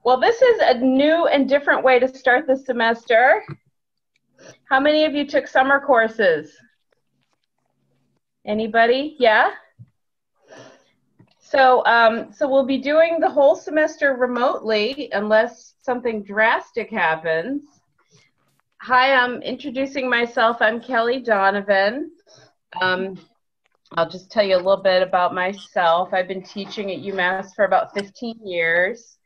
Well, this is a new and different way to start the semester. How many of you took summer courses? Anybody? Yeah? So we'll be doing the whole semester remotely unless something drastic happens. Hi, I'm introducing myself. I'm Kelly Donovan. I'll just tell you a little bit about myself. I've been teaching at UMass for about 15 years.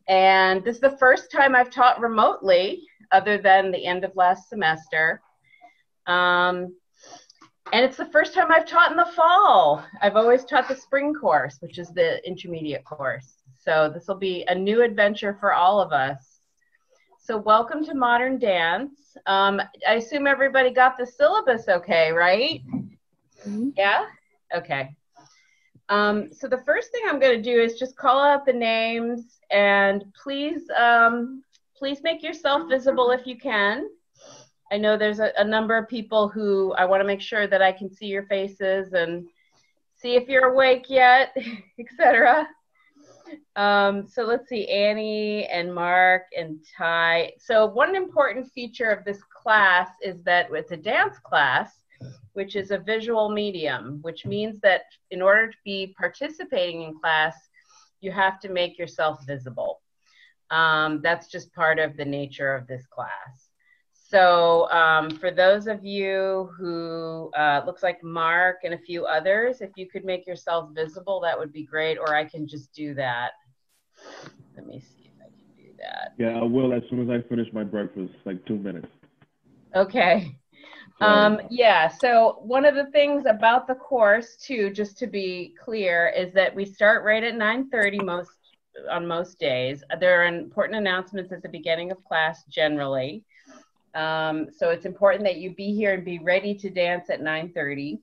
And this is the first time I've taught remotely other than the end of last semester. And it's the first time I've taught in the fall. I've always taught the spring course, which is the intermediate course. So this will be a new adventure for all of us. So welcome to Modern Dance. I assume everybody got the syllabus okay, right? Mm-hmm. Yeah? Okay. So the first thing I'm going to do is just call out the names, and please make yourself visible if you can. I know there's a number of people who I want to make sure that I can see your faces and see if you're awake yet, etc. So let's see, Annie and Mark and Ty. So one important feature of this class is that it's a dance class, which is a visual medium, which means that in order to be participating in class, you have to make yourself visible. That's just part of the nature of this class. So for those of you who, looks like Mark and a few others, if you could make yourself visible, that would be great, or I can just do that. Let me see if I can do that. Yeah, I will as soon as I finish my breakfast, like 2 minutes. Okay. Yeah, so one of the things about the course too, just to be clear, is that we start right at 9:30 on most days. There are important announcements at the beginning of class generally. So it's important that you be here and be ready to dance at 9:30.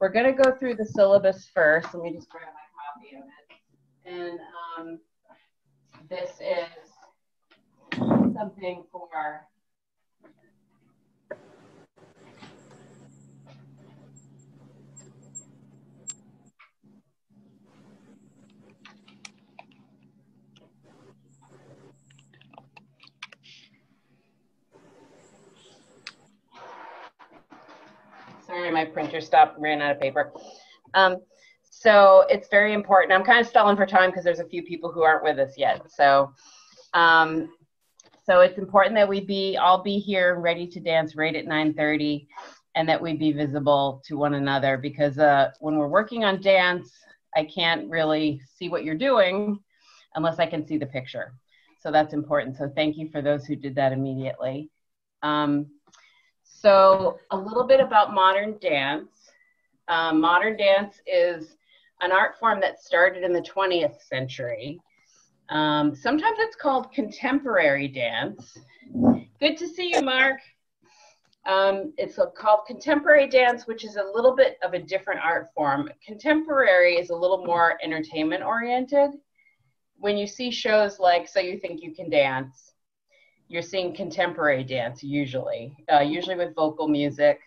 We're going to go through the syllabus first. Let me just grab my copy of it. And this is something for... Sorry, my printer ran out of paper. So it's very important. I'm kind of stalling for time because there's a few people who aren't with us yet. So it's important that we all be here ready to dance right at 9:30, and that we be visible to one another, because when we're working on dance, I can't really see what you're doing unless I can see the picture. So that's important. So thank you for those who did that immediately. So a little bit about modern dance. Modern dance is an art form that started in the 20th century. Sometimes it's called contemporary dance. Good to see you, Mark. It's called contemporary dance, which is a little bit of a different art form. Contemporary is a little more entertainment oriented. When you see shows like So You Think You Can Dance, you're seeing contemporary dance usually with vocal music.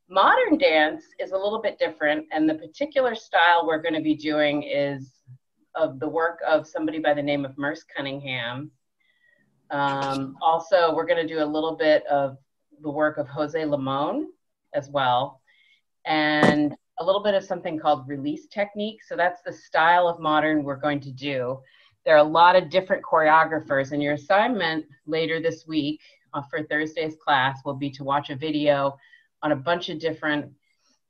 Modern dance is a little bit different, and the particular style we're going to be doing is of the work of somebody by the name of Merce Cunningham. Also, we're going to do a little bit of the work of Jose Limon as well, and a little bit of something called release technique. So that's the style of modern we're going to do. There are a lot of different choreographers, and your assignment later this week for Thursday's class will be to watch a video on a bunch of different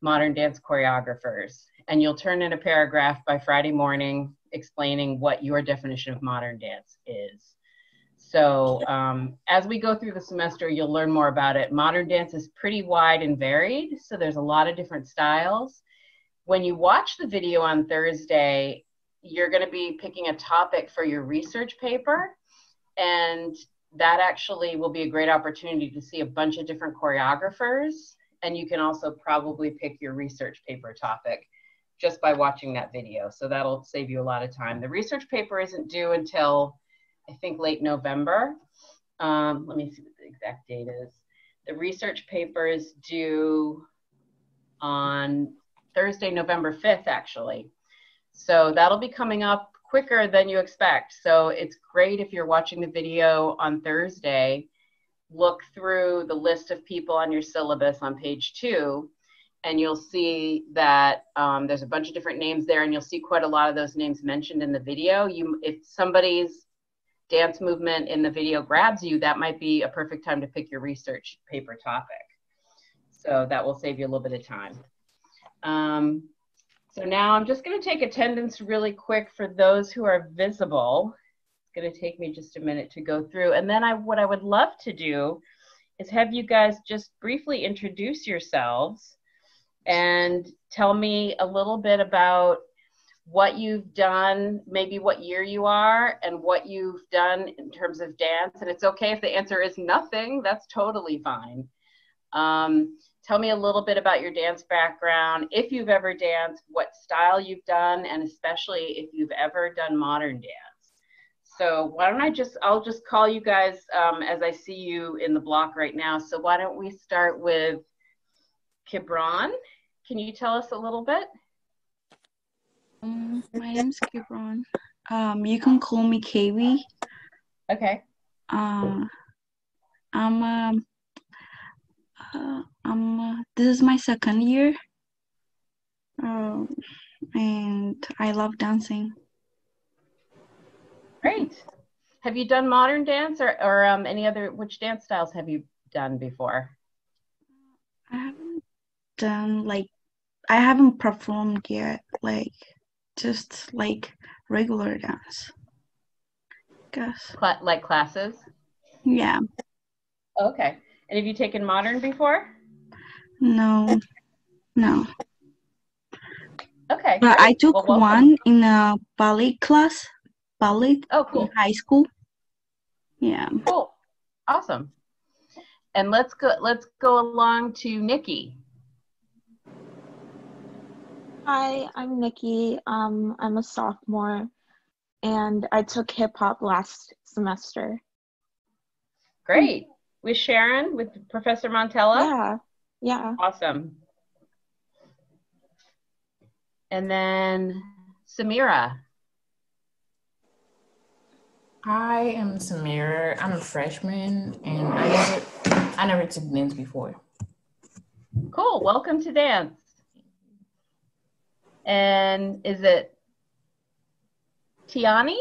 modern dance choreographers. And you'll turn in a paragraph by Friday morning explaining what your definition of modern dance is. So as we go through the semester, you'll learn more about it. Modern dance is pretty wide and varied, so there's a lot of different styles. When you watch the video on Thursday, you're going to be picking a topic for your research paper, and that actually will be a great opportunity to see a bunch of different choreographers, and you can also probably pick your research paper topic just by watching that video, so that'll save you a lot of time. The research paper isn't due until, I think, late November. Let me see what the exact date is. The research paper is due on Thursday, November 5th, actually. So that'll be coming up quicker than you expect. So it's great if you're watching the video on Thursday, look through the list of people on your syllabus on page 2, and you'll see that there's a bunch of different names there, and you'll see quite a lot of those names mentioned in the video. If somebody's dance movement in the video grabs you, that might be a perfect time to pick your research paper topic. So that will save you a little bit of time. So now I'm just going to take attendance really quick for those who are visible. It's going to take me just a minute to go through. And then what I would love to do is have you guys just briefly introduce yourselves and tell me a little bit about what you've done, maybe what year you are, and what you've done in terms of dance. And it's okay if the answer is nothing, that's totally fine. Tell me a little bit about your dance background, if you've ever danced, what style you've done, and especially if you've ever done modern dance. So why don't I'll just call you guys as I see you in the block right now. So why don't we start with Kibron? Can you tell us a little bit? My name's Kibron. You can call me Kawi. Okay. This is my second year, and I love dancing. Great. Have you done modern dance or any other, which dance styles have you done before? I haven't done, I haven't performed yet, just regular dance, guess. Like classes? Yeah. Okay. And have you taken modern before? No. Okay. But great. I took one in a ballet class, Oh, cool. in high school. Yeah. Cool. Awesome. And let's go along to Nikki. Hi, I'm Nikki. I'm a sophomore, and I took hip hop last semester. Great. With Sharon, with Professor Montella? Yeah. Awesome. And then Samira. Hi, I'm Samira. I'm a freshman, and I never took dance before. Cool. Welcome to dance. And is it Tiani?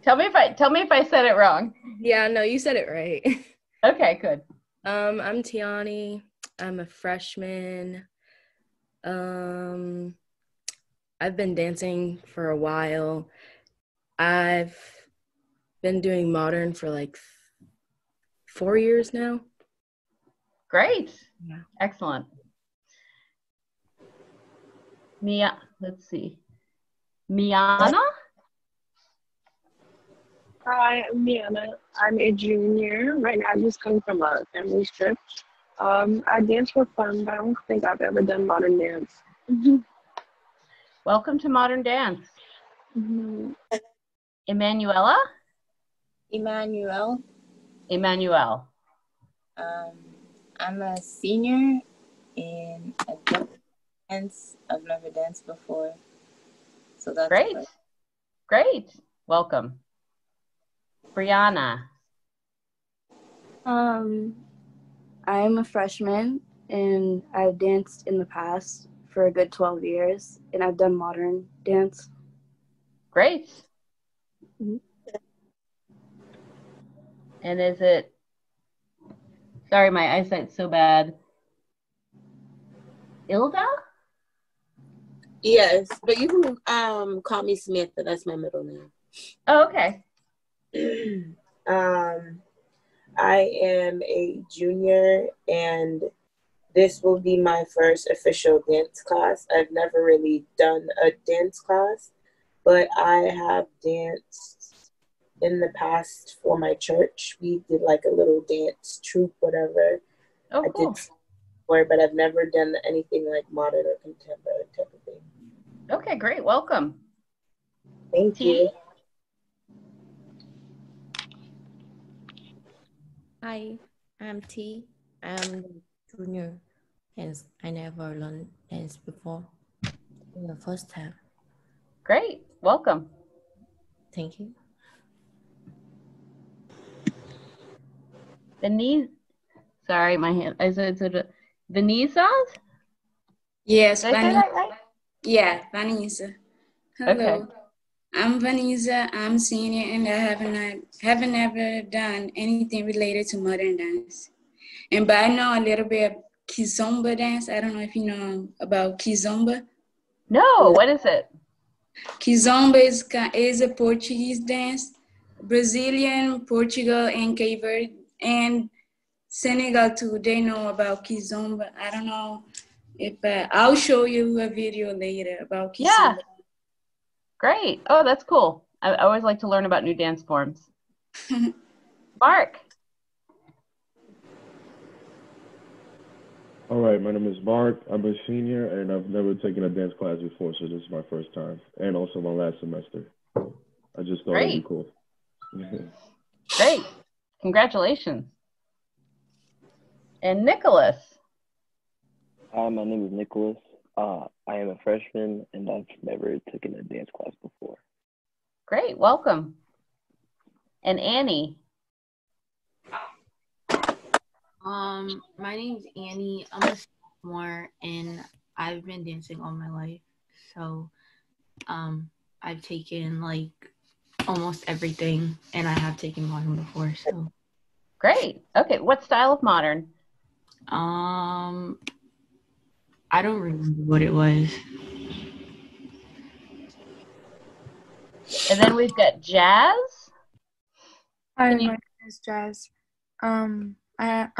Tell me if I said it wrong. Yeah, no, you said it right. Okay, good. I'm Tiani. I'm a freshman. I've been dancing for a while. I've been doing modern for 4 years now. Great. Yeah. Excellent. Let's see. Miana? Hi, I'm Miana. I'm a junior. Right now, I'm just coming from a family trip. I dance for fun, but I don't think I've ever done modern dance. Welcome to modern dance. Emanuela? Emmanuel. Emmanuel. I'm a senior in a dance. I've never danced before, so that's great. Great. Welcome. Brianna. I'm a freshman, and I've danced in the past for a good 12 years, and I've done modern dance. Great. Mm-hmm. And is it, sorry, my eyesight's so bad. Ilda? Yes, but you can call me Samantha. That's my middle name. Oh, okay. I am a junior, and this will be my first official dance class. I've never really done a dance class, but I have danced in the past for my church. We did like a little dance troupe, whatever. Oh, cool. I did before, but I've never done anything like modern or contemporary type of thing. Okay, great. Welcome. Thank you. Hi, I'm T. I'm junior, hence I never learned dance before. In the first time. Great, welcome. Thank you. Vanessa, sorry, my hand, is it Vanessa? Yes, Did I say that right? Yeah, Vanessa. Hello. Okay. I'm Vanessa. I'm senior, and I haven't ever done anything related to modern dance. But I know a little bit of kizomba dance. I don't know if you know about kizomba. No, what is it? Kizomba is a Portuguese dance. Brazilian, Portugal, and Cape Verde, and Senegal too. They know about kizomba. I don't know if I'll show you a video later about kizomba. Yeah. Great. Oh, that's cool. I always like to learn about new dance forms. Mark. All right, my name is Mark. I'm a senior, and I've never taken a dance class before, so this is my first time, and also my last semester. I just thought it'd be cool. Great. Congratulations. And Nicholas. Hi, my name is Nicholas. I am a freshman, and I've never taken a dance class before. Great, welcome. And Annie. My name's Annie. I'm a sophomore, and I've been dancing all my life. So, I've taken like almost everything, and I have taken modern before. So, great. Okay, what style of modern? I don't remember what it was. And then we've got Jazz. Hi, my name is Jazz. I'm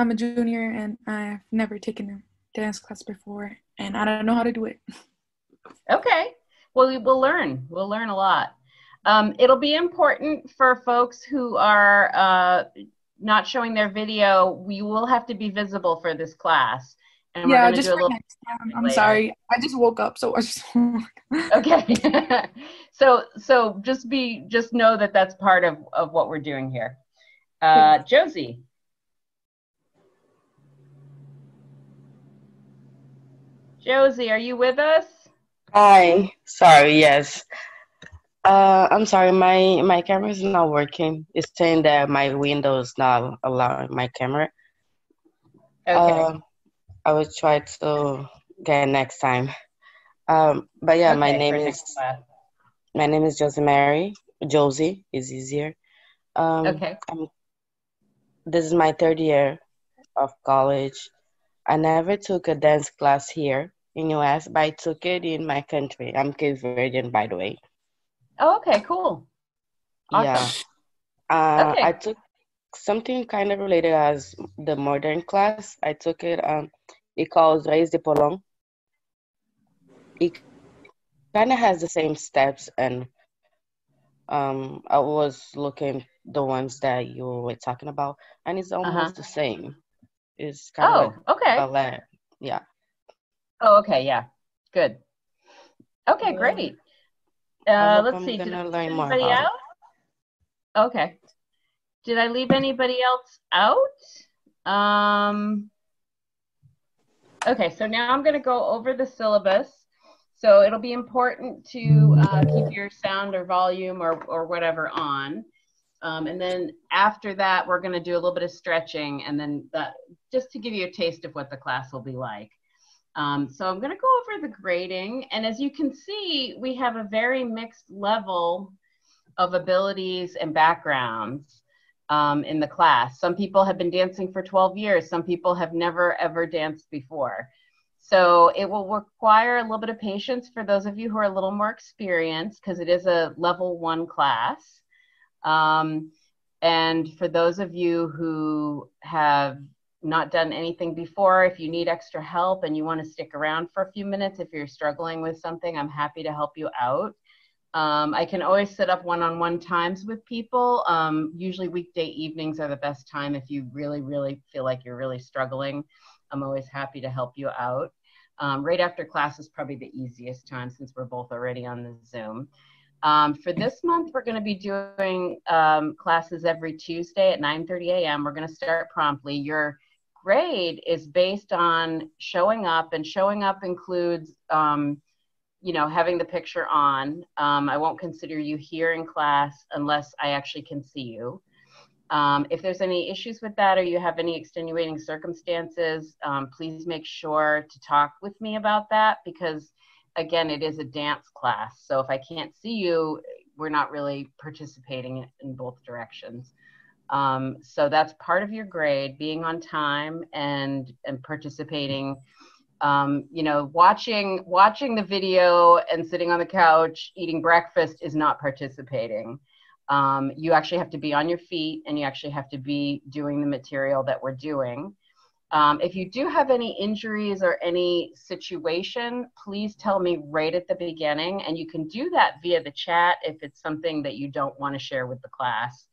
a junior, and I've never taken a dance class before, and I don't know how to do it. Okay. Well, we'll learn. We'll learn a lot. It'll be important for folks who are not showing their video. We will have to be visible for this class. And yeah, we're going to just do a for little next time. I'm sorry. I just woke up, so I just. Okay. so just know that that's part of what we're doing here. Josie. Josie, are you with us? Hi. Sorry. Yes. I'm sorry. My camera is not working. It's saying that my window is not allowing my camera. Okay. I will try to get next time. But yeah, okay, my name is Josie Mary. Josie is easier. Okay. This is my third year of college. I never took a dance class here in US, but I took it in my country. I'm Cape Verdean, by the way. Oh, okay, cool. Awesome. Yeah. Okay. I took something kind of related as the modern class. I took it. It calls Reis de Polon. It kind of has the same steps, and I was looking the ones that you were talking about, and it's almost the same. It's kind of like ballet. Yeah. Oh, okay, yeah. Good. Okay, great. Let's see. Did I leave anybody out? Okay. Did I leave anybody else out? Okay, so now I'm going to go over the syllabus. So it'll be important to keep your sound or volume or whatever on. And then after that, we're going to do a little bit of stretching, and then just to give you a taste of what the class will be like. So I'm going to go over the grading. And as you can see, we have a very mixed level of abilities and backgrounds in the class. Some people have been dancing for 12 years. Some people have never, ever danced before. So it will require a little bit of patience for those of you who are a little more experienced, because it is a level 1 class. And for those of you who have not done anything before, if you need extra help and you want to stick around for a few minutes, if you're struggling with something, I'm happy to help you out. I can always set up one-on-one times with people. Usually weekday evenings are the best time if you really, really feel like you're really struggling. I'm always happy to help you out. Right after class is probably the easiest time since we're both already on the Zoom. For this month, we're going to be doing classes every Tuesday at 9:30 a.m. We're going to start promptly. Your grade is based on showing up, and showing up includes having the picture on. I won't consider you here in class unless I actually can see you. If there's any issues with that or you have any extenuating circumstances, please make sure to talk with me about that because, again, it is a dance class. So if I can't see you, we're not really participating in both directions. So that's part of your grade, being on time and participating. Watching the video and sitting on the couch eating breakfast is not participating. You actually have to be on your feet and you actually have to be doing the material that we're doing. If you do have any injuries or any situation, please tell me right at the beginning, and you can do that via the chat if it's something that you don't want to share with the class.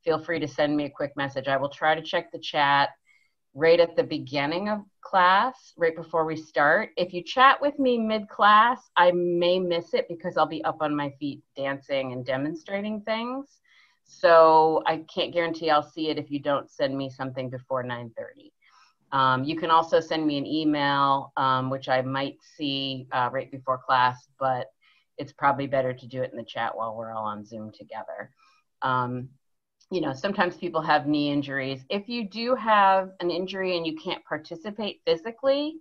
Feel free to send me a quick message. I will try to check the chat right at the beginning of class, right before we start. If you chat with me mid-class, I may miss it because I'll be up on my feet dancing and demonstrating things. So I can't guarantee I'll see it if you don't send me something before 9:30. You can also send me an email, which I might see right before class, but it's probably better to do it in the chat while we're all on Zoom together. Sometimes people have knee injuries. If you do have an injury and you can't participate physically,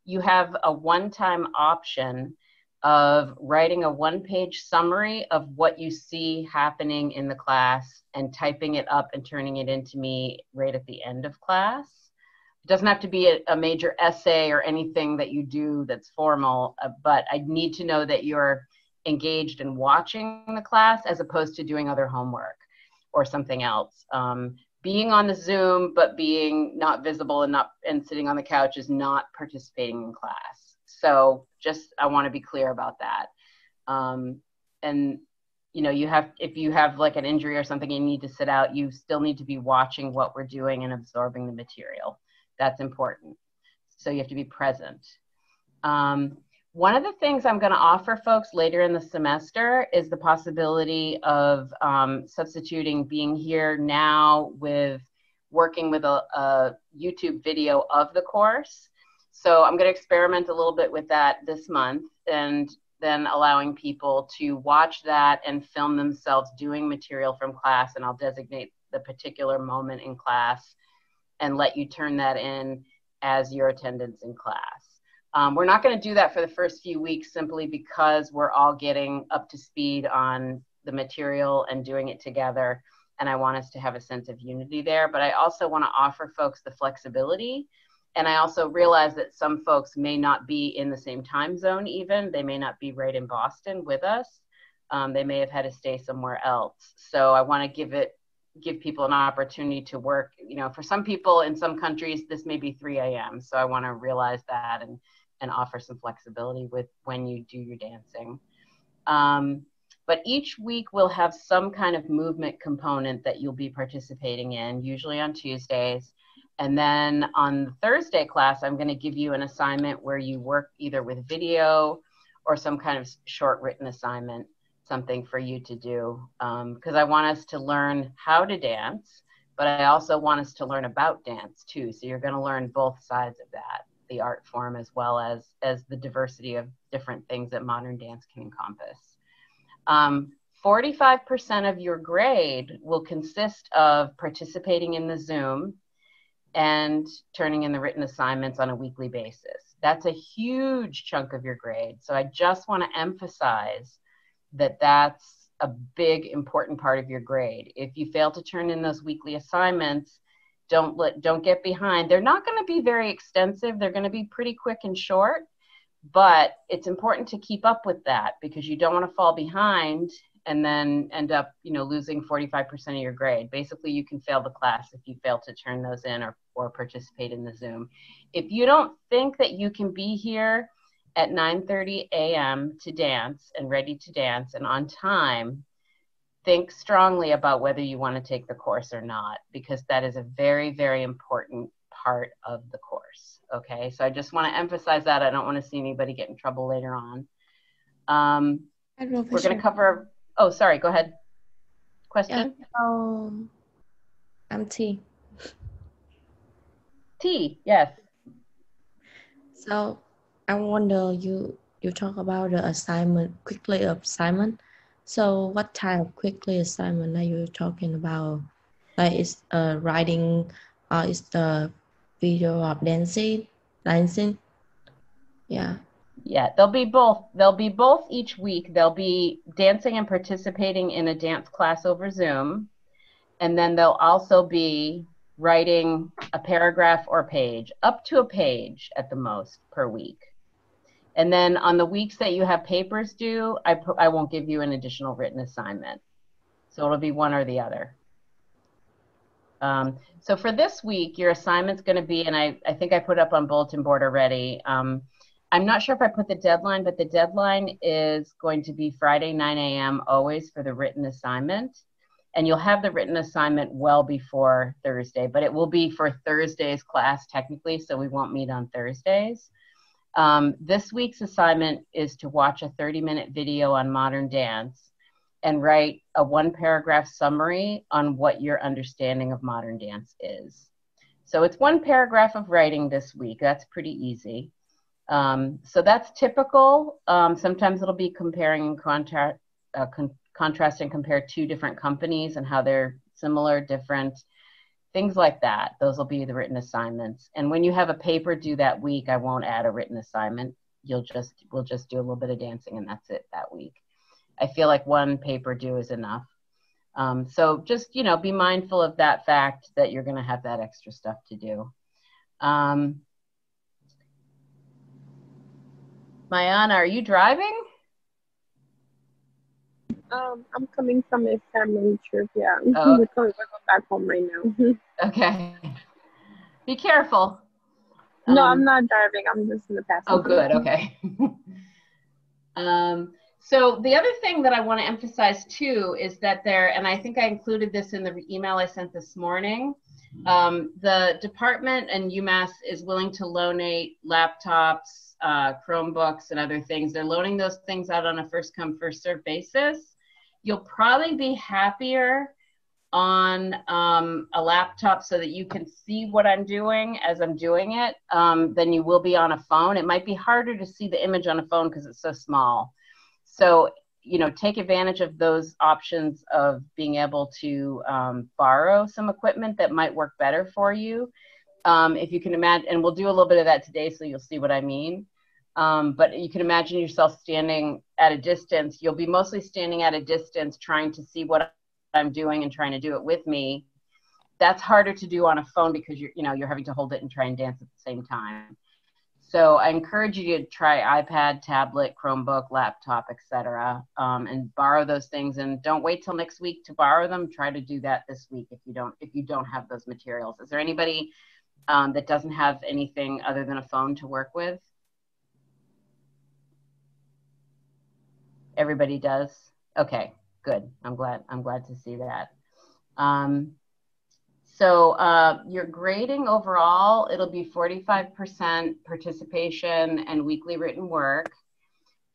you have a one-time option of writing a one-page summary of what you see happening in the class and typing it up and turning it into me right at the end of class. It doesn't have to be a major essay or anything that you do that's formal, but I need to know that you're engaged in watching the class as opposed to doing other homework or something else. Being on the Zoom, but being not visible and sitting on the couch is not participating in class. So I want to be clear about that. If you have like an injury or something, you need to sit out, you still need to be watching what we're doing and absorbing the material. That's important. So you have to be present. One of the things I'm going to offer folks later in the semester is the possibility of substituting being here now with working with a YouTube video of the course. So I'm going to experiment a little bit with that this month and then allowing people to watch that and film themselves doing material from class, and I'll designate the particular moment in class and let you turn that in as your attendance in class. We're not going to do that for the first few weeks simply because we're all getting up to speed on the material and doing it together, and I want us to have a sense of unity there. But I also want to offer folks the flexibility, and I also realize that some folks may not be in the same time zone even. They may not be right in Boston with us. They may have had to stay somewhere else. So I want to give people an opportunity to work. For some people in some countries, this may be 3 a.m. So I want to realize that and offer some flexibility with when you do your dancing. But each week we'll have some kind of movement component that you'll be participating in, usually on Tuesdays. And then on the Thursday class, I'm going to give you an assignment where you work either with video or some kind of short written assignment, something for you to do. Because I want us to learn how to dance, but I also want us to learn about dance too. So you're going to learn both sides of that, the art form as well as the diversity of different things that modern dance can encompass. 45% of your grade will consist of participating in the Zoom and turning in the written assignments on a weekly basis. That's a huge chunk of your grade. So I just want to emphasize that that's a big, important part of your grade. If you fail to turn in those weekly assignments, don't get behind. They're not going to be very extensive. They're going to be pretty quick and short, but it's important to keep up with that because you don't want to fall behind and then end up, losing 45% of your grade. Basically, you can fail the class if you fail to turn those in or participate in the Zoom. If you don't think that you can be here at 9:30 a.m. to dance and ready to dance and on time, think strongly about whether you want to take the course or not, because that is a very, very important part of the course. Okay, so I just want to emphasize that. I don't want to see anybody get in trouble later on. We're going to cover, oh, sorry, go ahead. Question? I'm T. T, yes. So I wonder, you you talk about the assignment, quickly assignment. So what type of quickly assignment are you talking about? Like is writing, is the video of dancing? Yeah. Yeah, they'll be both. They'll be both each week. They'll be dancing and participating in a dance class over Zoom. And then they'll also be writing a paragraph or page, up to a page at the most per week. And then on the weeks that you have papers due, I won't give you an additional written assignment. So it'll be one or the other. So for this week, your assignment's going to be, and I think I put up on bulletin board already. I'm not sure if I put the deadline, but the deadline is going to be Friday, 9 a.m. always for the written assignment. And you'll have the written assignment well before Thursday, but it will be for Thursday's class technically, so we won't meet on Thursdays. This week's assignment is to watch a 30-minute video on modern dance and write a 1-paragraph summary on what your understanding of modern dance is. So it's 1 paragraph of writing this week. That's pretty easy. So that's typical. Sometimes it'll be comparing and contrast and compare 2 different companies and how they're similar, different, things like that. Those will be the written assignments. And when you have a paper due that week, I won't add a written assignment. We'll just do a little bit of dancing and that's it that week. I feel like 1 paper due is enough. So just, you know, be mindful of that fact that you're going to have that extra stuff to do. Mayana, are you driving? I'm coming from a family trip. Yeah, Oh. we're going back home right now. Okay. Be careful. No, I'm not driving. I'm just in the passenger. Oh, good. Okay. So the other thing that I want to emphasize too is that and I think I included this in the email I sent this morning, the department and UMass is willing to loanate laptops, Chromebooks, and other things. They're loaning those things out on a first come, first served basis. You'll probably be happier on a laptop so that you can see what I'm doing as I'm doing it than you will be on a phone. It might be harder to see the image on a phone because it's so small. So, you know, take advantage of those options of being able to borrow some equipment that might work better for you. If you can imagine, and we'll do a little bit of that today so you'll see what I mean. But you can imagine yourself standing at a distance. You'll be mostly standing at a distance trying to see what I'm doing and trying to do it with me. That's harder to do on a phone because you're having to hold it and try and dance at the same time. So I encourage you to try iPad, tablet, Chromebook, laptop, etc., and borrow those things. And don't wait till next week to borrow them. Try to do that this week if you don't have those materials. Is there anybody that doesn't have anything other than a phone to work with? Everybody does? Okay, good. I'm glad to see that. So your grading overall, it'll be 45% participation and weekly written work,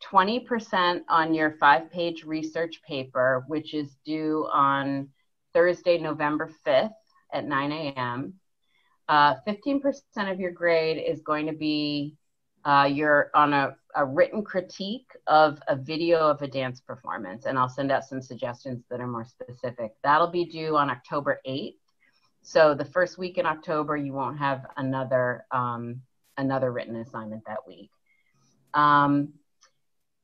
20% on your 5-page research paper, which is due on Thursday, November 5th at 9 a.m. 15% of your grade is going to be you're on a written critique of a video of a dance performance, and I'll send out some suggestions that are more specific. That'll be due on October 8th. So the first week in October, you won't have another written assignment that week. And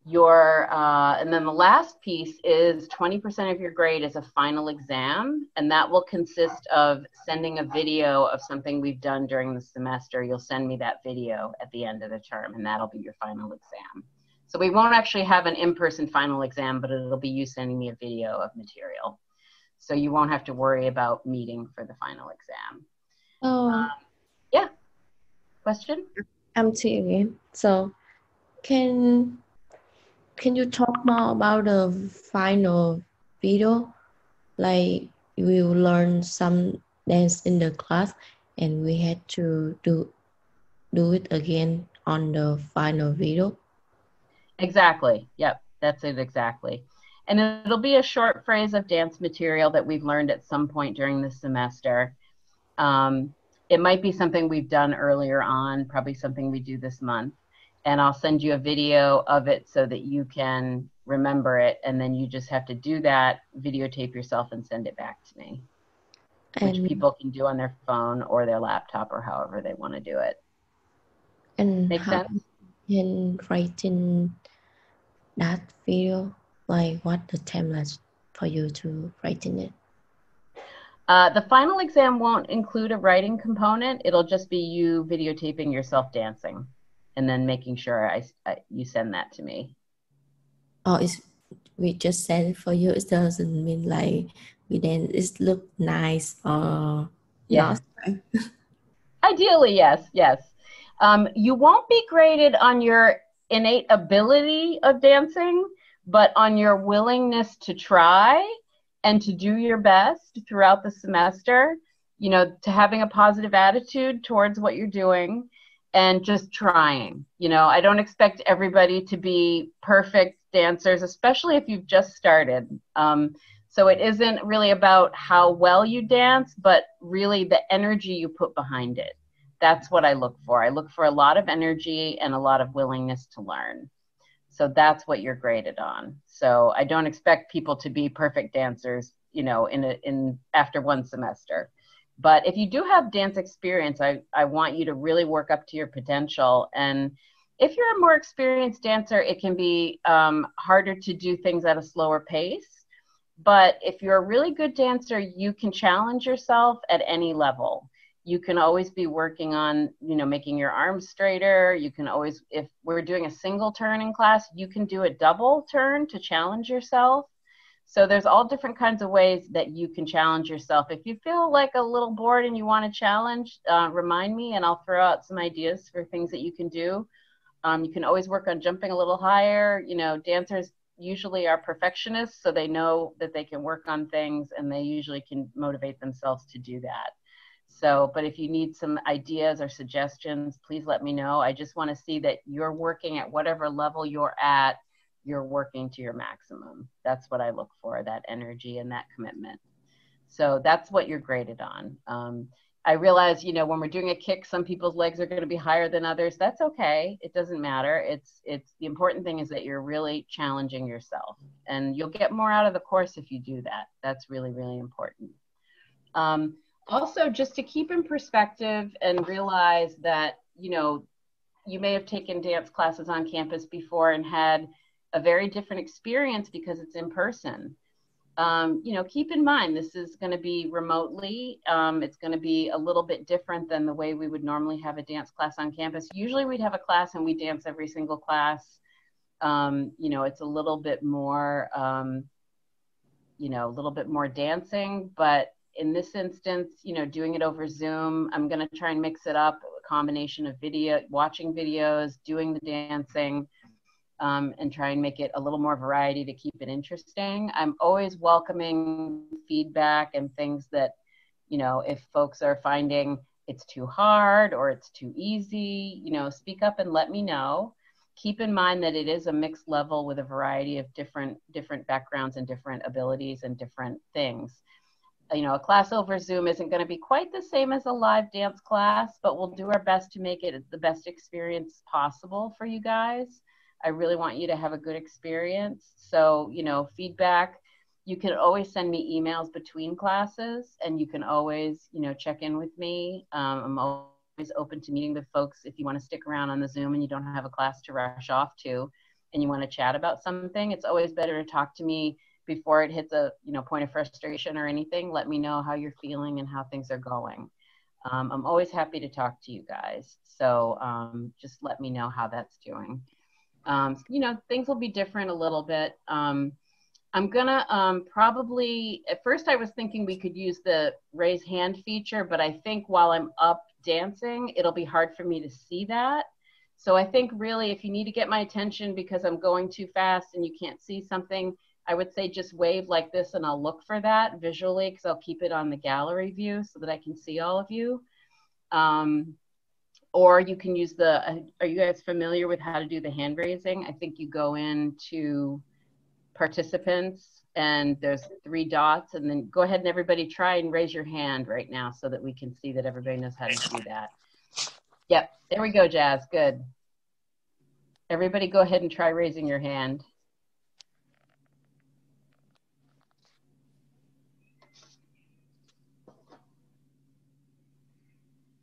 then the last piece is 20% of your grade is a final exam, and that will consist of sending a video of something we've done during the semester. You'll send me that video at the end of the term, and that'll be your final exam. So we won't actually have an in-person final exam, but it'll be you sending me a video of material. So you won't have to worry about meeting for the final exam. Yeah. Question? I'm T again. So can you talk more about the final video? Like we will learn some dance in the class and we had to do it again on the final video. Exactly. Yep, that's it exactly. And it'll be a short phrase of dance material that we've learned at some point during the semester. It might be something we've done earlier on, probably something we do this month. and I'll send you a video of it so that you can remember it, and then you just have to do that, videotape yourself and send it back to me, which people can do on their phone or their laptop or however they want to do it. And Make how sense? you can writing that video? Like what the timeline for you to writing it? The final exam won't include a writing component. It'll just be you videotaping yourself dancing and then making sure you send that to me. Oh, it's we just send it for you. It doesn't mean like we then it look nice or Yeah. not. Ideally, yes, yes. You won't be graded on your innate ability of dancing, but on your willingness to try and to do your best throughout the semester, you know, to having a positive attitude towards what you're doing and just trying. You know, I don't expect everybody to be perfect dancers, especially if you've just started. So it isn't really about how well you dance, but really the energy you put behind it. That's what I look for. I look for a lot of energy and a lot of willingness to learn. So that's what you're graded on. So I don't expect people to be perfect dancers, you know, in after one semester. But if you do have dance experience, I want you to really work up to your potential. And if you're a more experienced dancer, it can be harder to do things at a slower pace. But if you're a really good dancer, you can challenge yourself at any level. You can always be working on, you know, making your arms straighter. You can always, if we're doing a single turn in class, you can do a double turn to challenge yourself. So there's all different kinds of ways that you can challenge yourself. If you feel like a little bored and you want to challenge, remind me and I'll throw out some ideas for things that you can do. You can always work on jumping a little higher. You know, dancers usually are perfectionists, so they know that they can work on things and they usually can motivate themselves to do that. So, but if you need some ideas or suggestions, please let me know. I just want to see that you're working at whatever level you're at, you're working to your maximum. That's what I look for, that energy and that commitment. So that's what you're graded on. I realize, you know, when we're doing a kick, some people's legs are going to be higher than others. That's okay. It doesn't matter. It's the important thing is that you're really challenging yourself, and you'll get more out of the course if you do that. That's really, really important. Also, just to keep in perspective and realize that, you know, you may have taken dance classes on campus before and had a very different experience because it's in person. You know, keep in mind, this is going to be remotely. It's going to be a little bit different than the way we would normally have a dance class on campus. Usually we'd have a class and we dance every single class. You know, it's a little bit more, you know, a little bit more dancing, but in this instance, you know, doing it over Zoom, I'm going to try and mix it up, a combination of video, watching videos, doing the dancing, and try and make it a little more variety to keep it interesting. I'm always welcoming feedback and things that, you know, if folks are finding it's too hard or it's too easy, you know, speak up and let me know. Keep in mind that it is a mixed level with a variety of different backgrounds and different abilities and different things. You know, a class over Zoom isn't going to be quite the same as a live dance class, but we'll do our best to make it the best experience possible for you guys. I really want you to have a good experience. So, you know, feedback, you can always send me emails between classes, and you can always, you know, check in with me. I'm always open to meeting with folks if you want to stick around on the Zoom and you don't have a class to rush off to and you want to chat about something. It's always better to talk to me before it hits a, you know, point of frustration or anything. Let me know how you're feeling and how things are going. I'm always happy to talk to you guys. So just let me know how that's doing. You know, things will be different a little bit. I'm gonna probably, at first I was thinking we could use the raise hand feature, but I think while I'm up dancing, it'll be hard for me to see that. So I think really if you need to get my attention because I'm going too fast and you can't see something, I would say just wave like this and I'll look for that visually because I'll keep it on the gallery view so that I can see all of you. Or you can use the, are you guys familiar with how to do the hand raising? I think you go into participants and there's 3 dots and then go ahead and everybody try and raise your hand right now so that we can see that everybody knows how to do that. Yep, there we go, Jazz, good. Everybody go ahead and try raising your hand.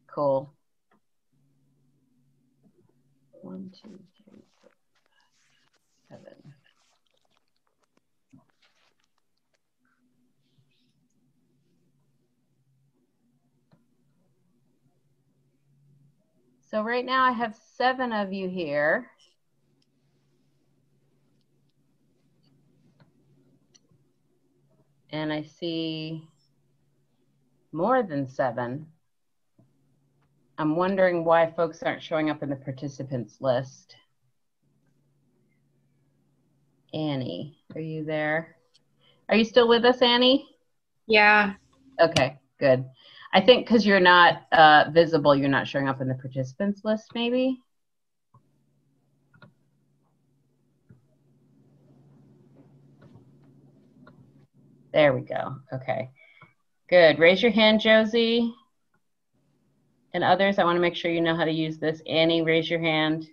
Cool. 1, 2, 3, 4, 5, 7. So right now I have 7 of you here. And I see more than 7. I'm wondering why folks aren't showing up in the participants list. Annie, are you there? Are you still with us, Annie? Yeah. Okay, good. I think because you're not visible, you're not showing up in the participants list, maybe? There we go. Okay, good. Raise your hand, Josie. And others, I want to make sure you know how to use this. Annie, raise your hand.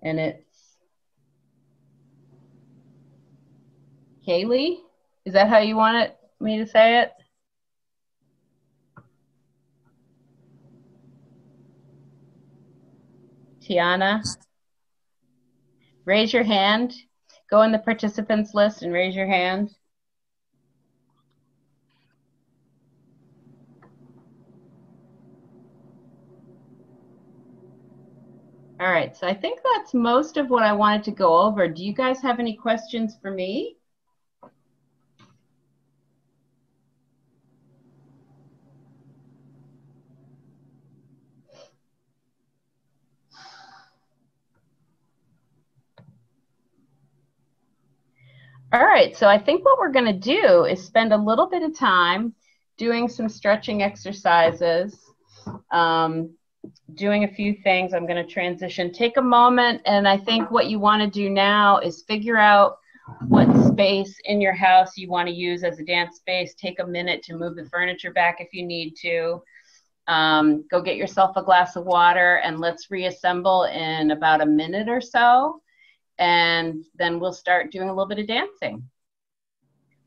And it's Kaylee? Is that how you want me to say it? Tiana? Raise your hand. Go in the participants list and raise your hand. All right, so I think that's most of what I wanted to go over. Do you guys have any questions for me? All right, so I think what we're going to do is spend a little bit of time doing some stretching exercises, doing a few things. I'm going to transition. Take a moment, and I think what you want to do now is figure out what space in your house you want to use as a dance space. Take a minute to move the furniture back if you need to. Go get yourself a glass of water, and let's reassemble in about a minute or so. And then we'll start doing a little bit of dancing.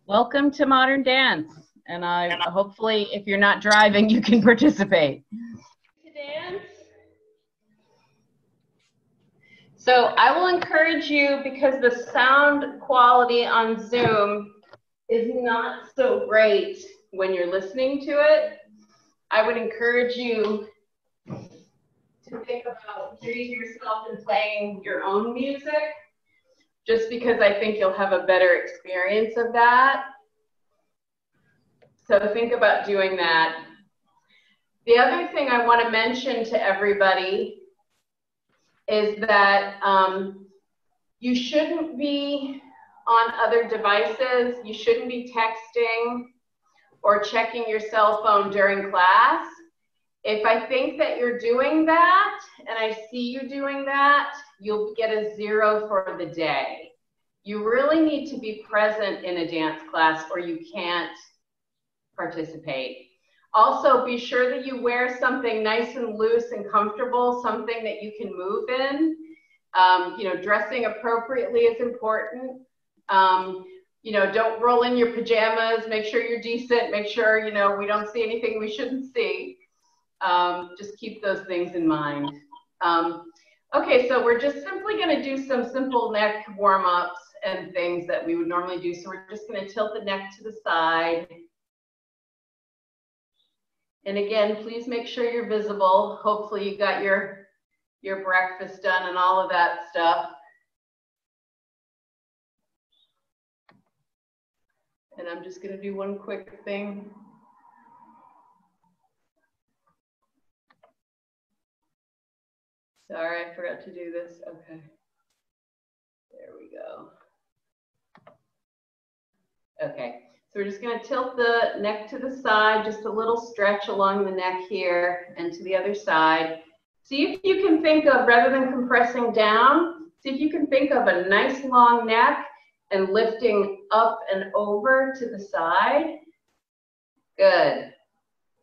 Welcome to Modern Dance. And hopefully, if you're not driving, you can participate. To dance. So I will encourage you, because the sound quality on Zoom is not so great when you're listening to it, I would encourage you to think about treating yourself and playing your own music, just because I think you'll have a better experience of that. So think about doing that. The other thing I want to mention to everybody is that you shouldn't be on other devices. You shouldn't be texting or checking your cell phone during class. If I think that you're doing that, and I see you doing that, you'll get a 0 for the day. You really need to be present in a dance class or you can't participate. Also, be sure that you wear something nice and loose and comfortable, something that you can move in. You know, dressing appropriately is important. You know, don't roll in your pajamas. Make sure you're decent. Make sure, you know, we don't see anything we shouldn't see. Just keep those things in mind. Okay, so we're just simply going to do some simple neck warm-ups and things that we would normally do. So we're just going to tilt the neck to the side. And again, please make sure you're visible. Hopefully you got your breakfast done and all of that stuff. And I'm just going to do one quick thing. Sorry, I forgot to do this. Okay. There we go. Okay, so we're just going to tilt the neck to the side, just a little stretch along the neck here and to the other side. See if you can think of, rather than compressing down, see if you can think of a nice long neck and lifting up and over to the side. Good.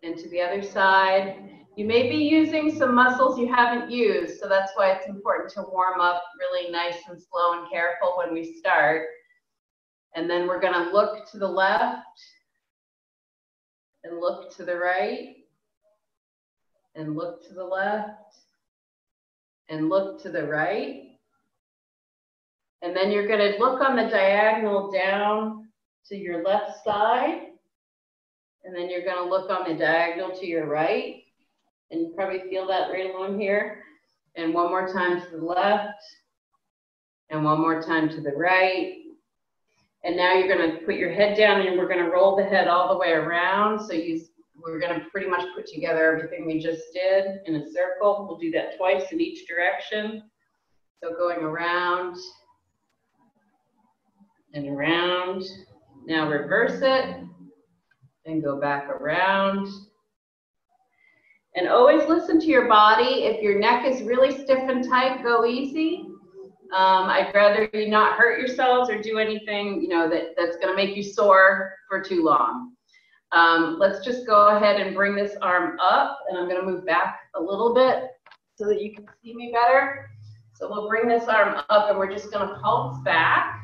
And to the other side. You may be using some muscles you haven't used, so that's why it's important to warm up really nice and slow and careful when we start. And then we're gonna look to the left and look to the right and look to the left and look to the right. And then you're gonna look on the diagonal down to your left side. And then you're gonna look on the diagonal to your right. And you probably feel that right along here. And one more time to the left. And one more time to the right. And now you're gonna put your head down and we're gonna roll the head all the way around. So we're gonna pretty much put together everything we just did in a circle. We'll do that twice in each direction. So going around and around. Now reverse it and go back around. And always listen to your body. If your neck is really stiff and tight, go easy. I'd rather you not hurt yourselves or do anything, you know, that's gonna make you sore for too long. Let's just go ahead and bring this arm up, and I'm gonna move back a little bit so that you can see me better. So we'll bring this arm up and we're just gonna pulse back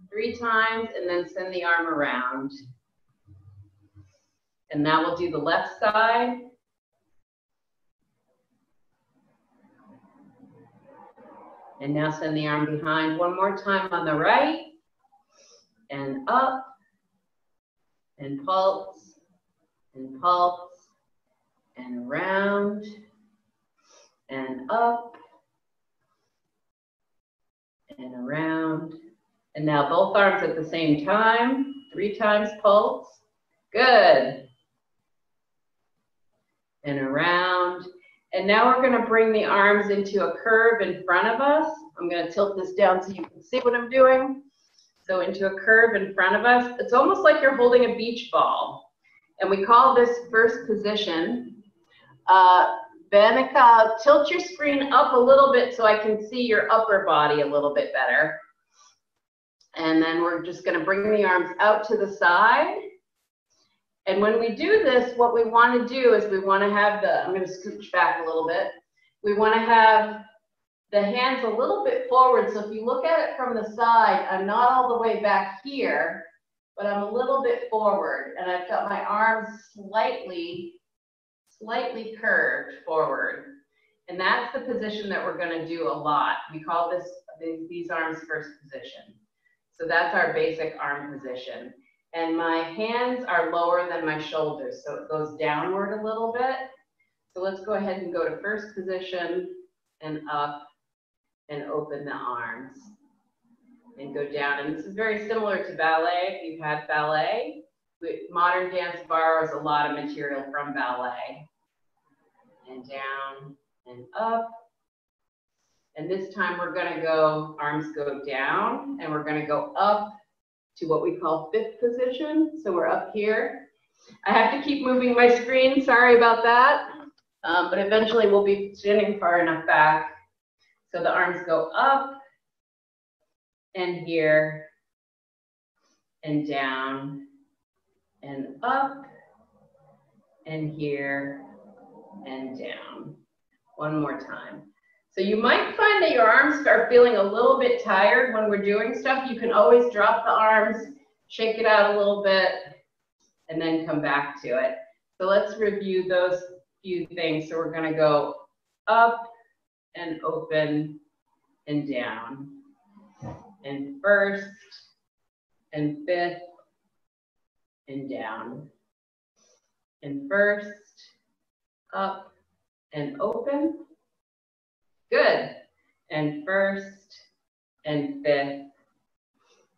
3 times and then send the arm around. And now we'll do the left side. And now send the arm behind one more time on the right. And up. And pulse. And pulse. And around. And up. And around. And now both arms at the same time. 3 times pulse. Good. And around. And now we're going to bring the arms into a curve in front of us. I'm going to tilt this down so you can see what I'm doing. So into a curve in front of us. It's almost like you're holding a beach ball. And we call this first position. Benica, tilt your screen up a little bit so I can see your upper body a little bit better. And then we're just going to bring the arms out to the side. And when we do this, what we want to do is we want to have I'm going to scooch back a little bit. We want to have the hands a little bit forward. So if you look at it from the side, I'm not all the way back here, but I'm a little bit forward. And I've got my arms slightly curved forward. And that's the position that we're going to do a lot. We call these arms first position. So that's our basic arm position. And my hands are lower than my shoulders, so it goes downward a little bit. So let's go ahead and go to first position and up and open the arms and go down. And this is very similar to ballet. If you've had ballet, modern dance borrows a lot of material from ballet. And down and up. And this time we're gonna go, arms go down, and we're gonna go up to what we call fifth position. So we're up here. I have to keep moving my screen, sorry about that. But eventually we'll be standing far enough back. So the arms go up and here and down and up and here and down. One more time. So you might find that your arms are feeling a little bit tired when we're doing stuff. You can always drop the arms, shake it out a little bit, and then come back to it. So let's review those few things. So we're going to go up and open and down. And first and fifth and down. And first, up and open. Good. And first and fifth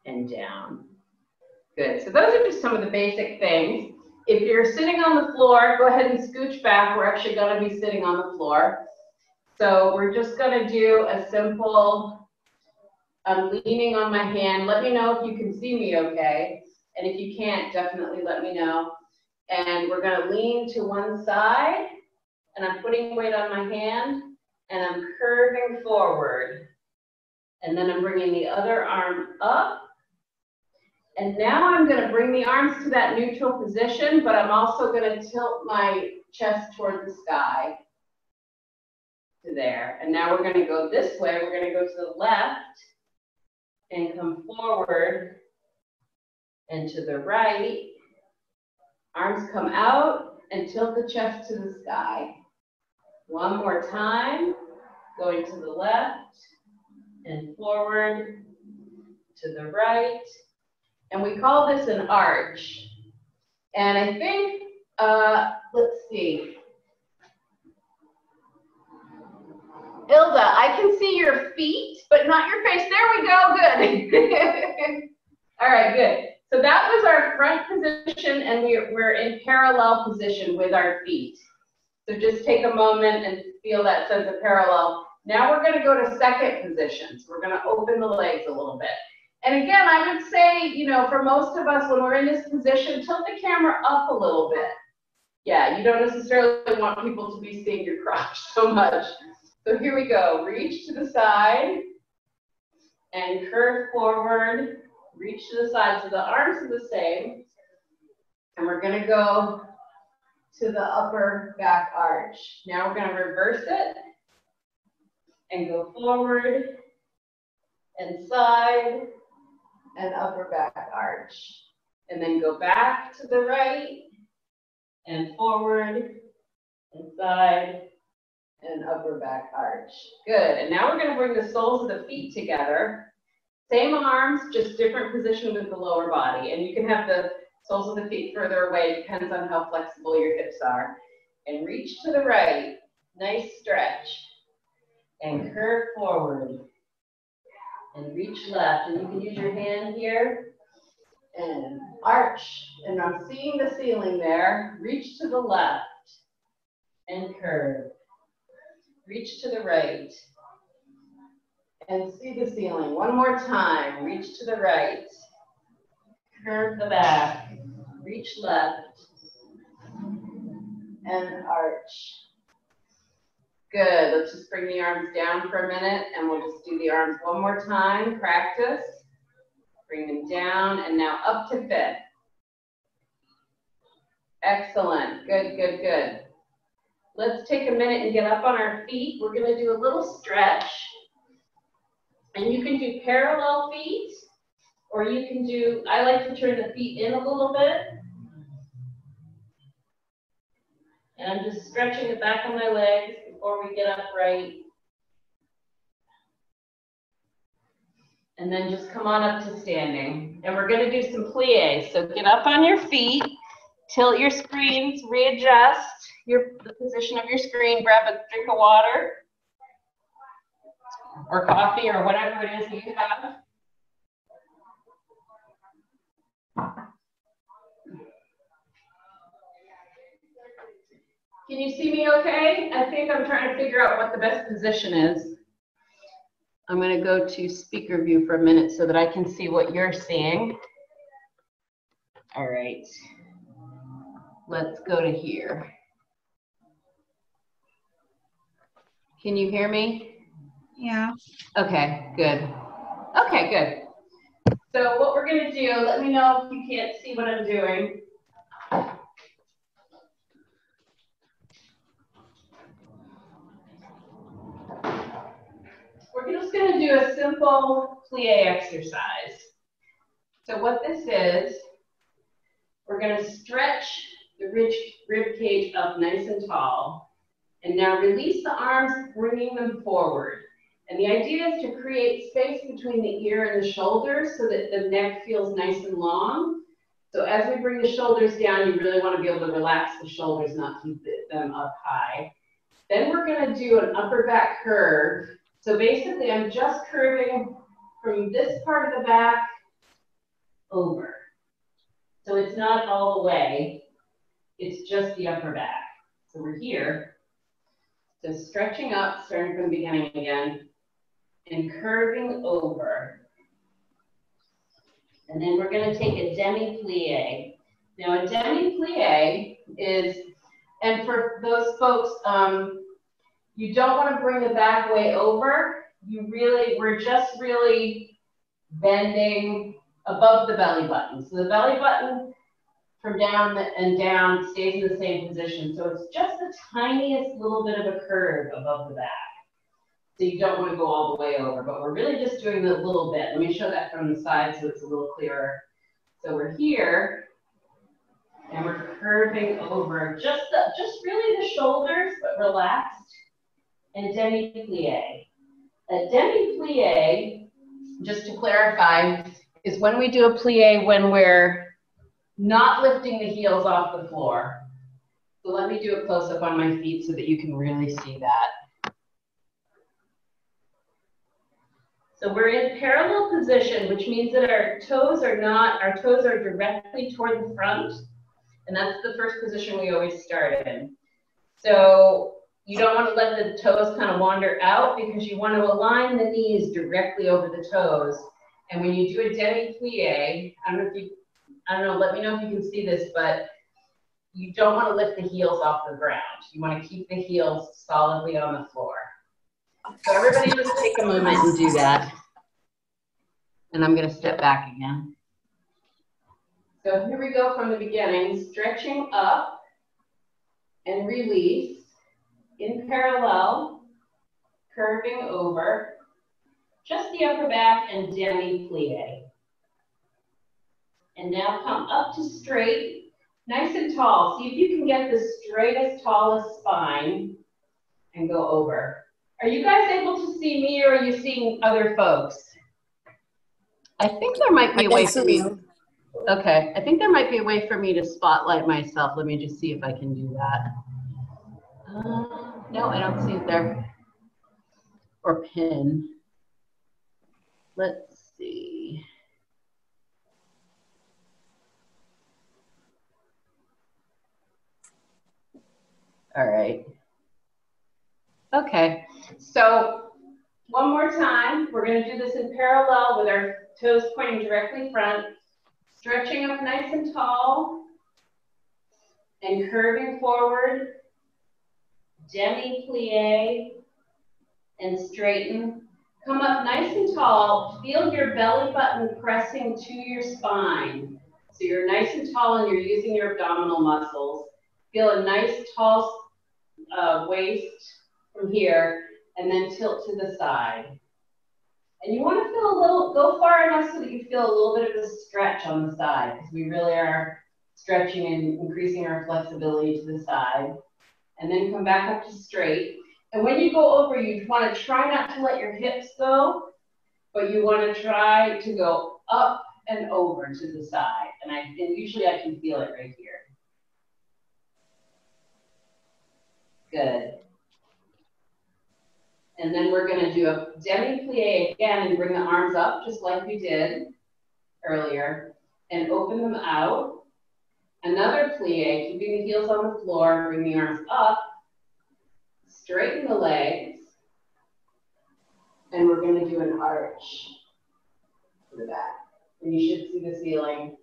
and down. Good. So those are just some of the basic things. If you're sitting on the floor, go ahead and scooch back. We're actually going to be sitting on the floor. So we're just going to do a simple, I'm leaning on my hand. Let me know if you can see me okay. And if you can't, definitely let me know. And we're going to lean to one side. And I'm putting weight on my hand. And I'm curving forward. And then I'm bringing the other arm up. And now I'm going to bring the arms to that neutral position, but I'm also going to tilt my chest toward the sky to there. And now we're going to go this way. We're going to go to the left and come forward and to the right. Arms come out and tilt the chest to the sky. One more time, going to the left and forward to the right. And we call this an arch. And I think, let's see. Ilda, I can see your feet, but not your face. There we go, good. All right, good. So that was our front position, and we're in parallel position with our feet. So just take a moment and feel that sense of parallel. Now we're going to go to second position. So we're going to open the legs a little bit. And again, I would say, you know, for most of us, when we're in this position, tilt the camera up a little bit. Yeah, you don't necessarily want people to be seeing your crotch so much. So here we go. Reach to the side and curve forward. Reach to the side. So the arms are the same. And we're going to go to the upper back arch. Now we're going to reverse it and go forward and side and upper back arch. And then go back to the right and forward and side and upper back arch. Good. And now we're going to bring the soles of the feet together. Same arms, just different position with the lower body. And you can have the soles of the feet further away, depends on how flexible your hips are. And reach to the right, nice stretch. And curve forward. And reach left. And you can use your hand here. And arch. And I'm seeing the ceiling there. Reach to the left. And curve. Reach to the right. And see the ceiling. One more time. Reach to the right. Curve the back. Reach left. And arch. Good. Let's just bring the arms down for a minute and we'll just do the arms one more time. Practice. Bring them down and now up to fifth. Excellent. Good, good, good. Let's take a minute and get up on our feet. We're going to do a little stretch. And you can do parallel feet, or you can do, I like to turn the feet in a little bit. And I'm just stretching the back of my legs before we get upright. And then just come on up to standing. And we're going to do some pliés. So get up on your feet, tilt your screens, readjust the position of your screen, grab a drink of water or coffee or whatever it is that you have. Can you see me okay? I think I'm trying to figure out what the best position is. I'm going to go to speaker view for a minute so that I can see what you're seeing. All right. Let's go to here. Can you hear me? Yeah. Okay, good. Okay, good. So what we're going to do, let me know if you can't see what I'm doing. We're just going to do a simple plie exercise. So what this is, we're going to stretch the rib cage up nice and tall. And now release the arms, bringing them forward. And the idea is to create space between the ear and the shoulders so that the neck feels nice and long. So as we bring the shoulders down, you really want to be able to relax the shoulders, not keep them up high. Then we're going to do an upper back curve. So basically, I'm just curving from this part of the back over. So it's not all the way. It's just the upper back. So we're here. So stretching up, starting from the beginning again, and curving over. And then we're going to take a demi-plie. Now a demi-plie is, and for those folks, you don't want to bring the back way over. We're just really bending above the belly button. So the belly button from down and down stays in the same position. So it's just the tiniest little bit of a curve above the back. So you don't want to go all the way over, but we're really just doing the little bit. Let me show that from the side so it's a little clearer. So we're here, and we're curving over just really the shoulders, but relaxed, and demi-plie. A demi-plie, just to clarify, is when we do a plie when we're not lifting the heels off the floor. So let me do a close-up on my feet so that you can really see that. So we're in parallel position, which means that our toes are directly toward the front. And that's the first position we always start in. So you don't want to let the toes kind of wander out because you want to align the knees directly over the toes. And when you do a demi-plie, I don't know, let me know if you can see this, but you don't want to lift the heels off the ground. You want to keep the heels solidly on the floor. So everybody just take a moment and do that. And I'm going to step back again. So here we go from the beginning, stretching up and release in parallel, curving over, just the upper back and demi-plie. And now come up to straight, nice and tall. See if you can get the straightest, tallest spine and go over. Are you guys able to see me or are you seeing other folks? I think there might be a way for me. Okay, I think there might be a way for me to spotlight myself. Let me just see if I can do that. No, I don't see it there. Or pin. Let's see. All right. Okay, so one more time. We're going to do this in parallel with our toes pointing directly front, stretching up nice and tall, and curving forward, demi-plie, and straighten. Come up nice and tall. Feel your belly button pressing to your spine. So you're nice and tall and you're using your abdominal muscles. Feel a nice tall waist from here, and then tilt to the side. And you want to feel a little, go far enough so that you feel a little bit of a stretch on the side, because we really are stretching and increasing our flexibility to the side. And then come back up to straight. And when you go over, you want to try not to let your hips go, but you want to try to go up and over to the side. And usually I can feel it right here. Good. And then we're going to do a demi-plie again and bring the arms up just like we did earlier and open them out. Another plie, keeping the heels on the floor, bring the arms up, straighten the legs, and we're going to do an arch to the back. And you should see the ceiling.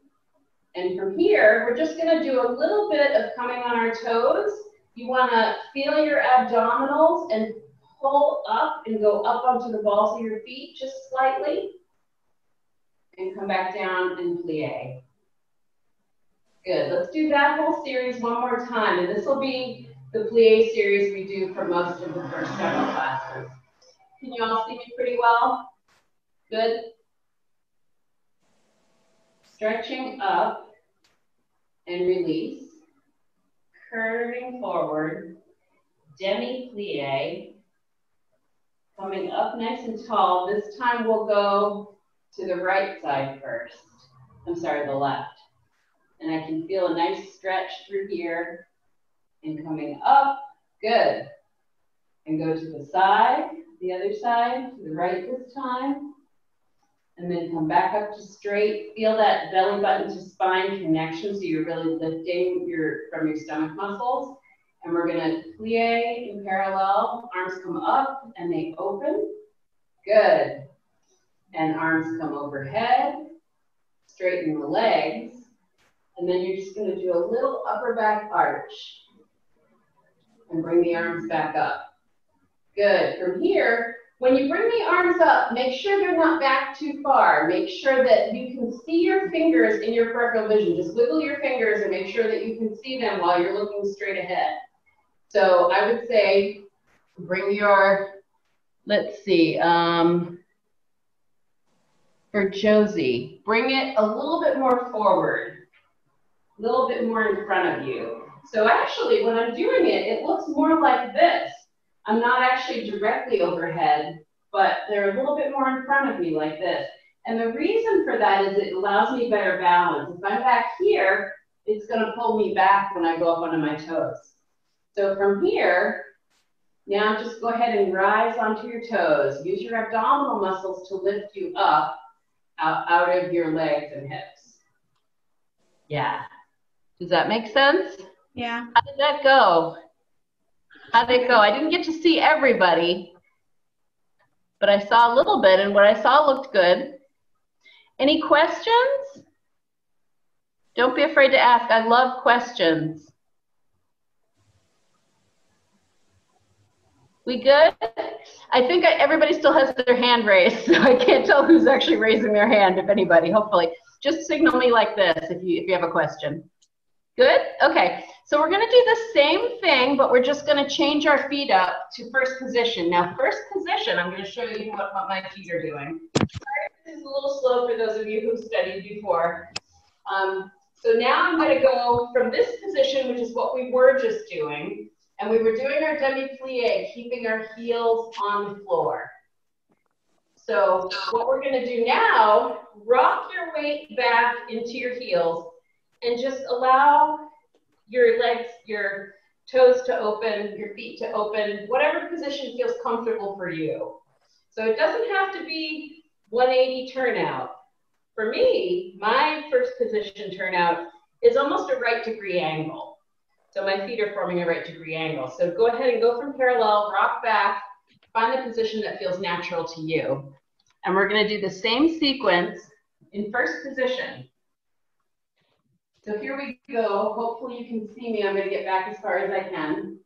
And from here, we're just going to do a little bit of coming on our toes. You want to feel your abdominals and pull up and go up onto the balls of your feet just slightly. And come back down and plie. Good. Let's do that whole series one more time. And this will be the plie series we do for most of the first several classes. Can you all see me pretty well? Good. Stretching up and release. Curving forward. Demi-plie. Coming up nice and tall. This time we'll go to the right side first. I'm sorry, the left. And I can feel a nice stretch through here. And coming up, good. And go to the side, the other side, to the right this time. And then come back up to straight. Feel that belly button to spine connection so you're really lifting from your stomach muscles. And we're gonna plie in parallel. Arms come up and they open. Good. And arms come overhead. Straighten the legs. And then you're just gonna do a little upper back arch. And bring the arms back up. Good. From here, When you bring the arms up, make sure they're not back too far. Make sure that you can see your fingers in your peripheral vision. Just wiggle your fingers and make sure that you can see them while you're looking straight ahead. So I would say bring your, let's see, for Josie, bring it a little bit more forward, a little bit more in front of you. So actually, when I'm doing it, it looks more like this. I'm not actually directly overhead, but they're a little bit more in front of me like this. And the reason for that is it allows me better balance. If I'm back here, it's going to pull me back when I go up onto my toes. So from here, now just go ahead and rise onto your toes. Use your abdominal muscles to lift you up out of your legs and hips. Yeah. Does that make sense? Yeah. How did that go? How did it go? I didn't get to see everybody, but I saw a little bit, and what I saw looked good. Any questions? Don't be afraid to ask. I love questions. We good? I think everybody still has their hand raised, so I can't tell who's actually raising their hand, if anybody, hopefully. Just signal me like this if you have a question. Good? Okay, so we're gonna do the same thing, but we're just gonna change our feet up to first position. Now, first position, I'm gonna show you what my feet are doing. Sorry, this is a little slow for those of you who've studied before. So now I'm gonna go from this position, which is what we were just doing, and we were doing our demi-plie, keeping our heels on the floor. So what we're gonna do now, rock your weight back into your heels and just allow your legs, your toes to open, your feet to open, whatever position feels comfortable for you. So it doesn't have to be 180 turnout. For me, my first position turnout is almost a right degree angle. So my feet are forming a right degree angle. So go ahead and go from parallel, rock back, find the position that feels natural to you. And we're gonna do the same sequence in first position. So here we go. Hopefully you can see me. I'm gonna get back as far as I can.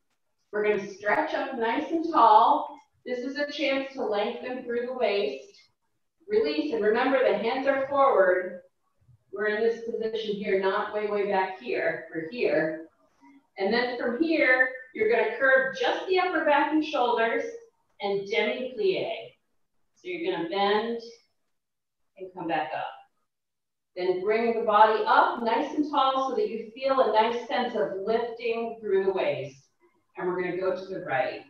We're gonna stretch up nice and tall. This is a chance to lengthen through the waist. Release, and remember the hands are forward. We're in this position here, not way, way back here. We're here. And then from here, you're gonna curve just the upper back and shoulders and demi-plie. So you're gonna bend and come back up. Then bring the body up nice and tall so that you feel a nice sense of lifting through the waist. And we're gonna go to the right.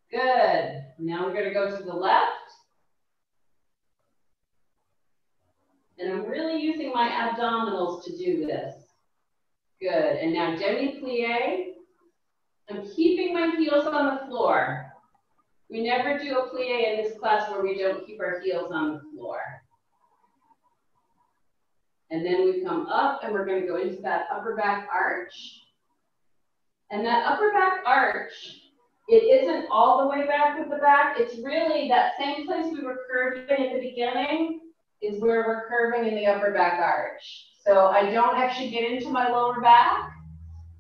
Good. Now we're gonna go to the left. And I'm really using my abdominals to do this. Good. And now demi-plie. I'm keeping my heels on the floor. We never do a plie in this class where we don't keep our heels on the floor. And then we come up and we're going to go into that upper back arch. And that upper back arch, it isn't all the way back with the back. It's really that same place we were curving at the beginning is where we're curving in the upper back arch. So I don't actually get into my lower back.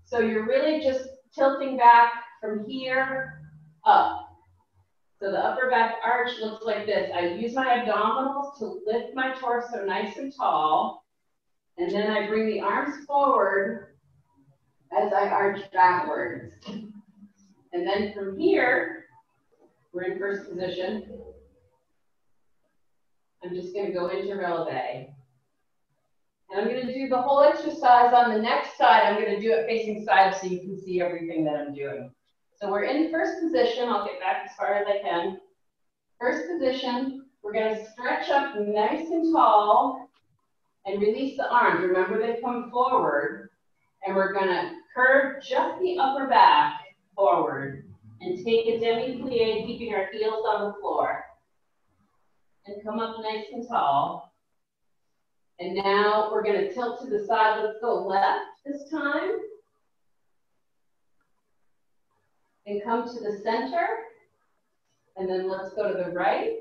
So you're really just tilting back from here up. So the upper back arch looks like this. I use my abdominals to lift my torso nice and tall. And then I bring the arms forward as I arch backwards. And then from here, we're in first position. I'm just going to go into releve. And I'm going to do the whole exercise on the next side. I'm going to do it facing side so you can see everything that I'm doing. So we're in first position. I'll get back as far as I can. First position, we're going to stretch up nice and tall and release the arms. Remember, they come forward. And we're going to curve just the upper back forward and take a demi-plie, keeping our heels on the floor. And come up nice and tall. And now we're going to tilt to the side. Let's go left this time. And come to the center. And then let's go to the right.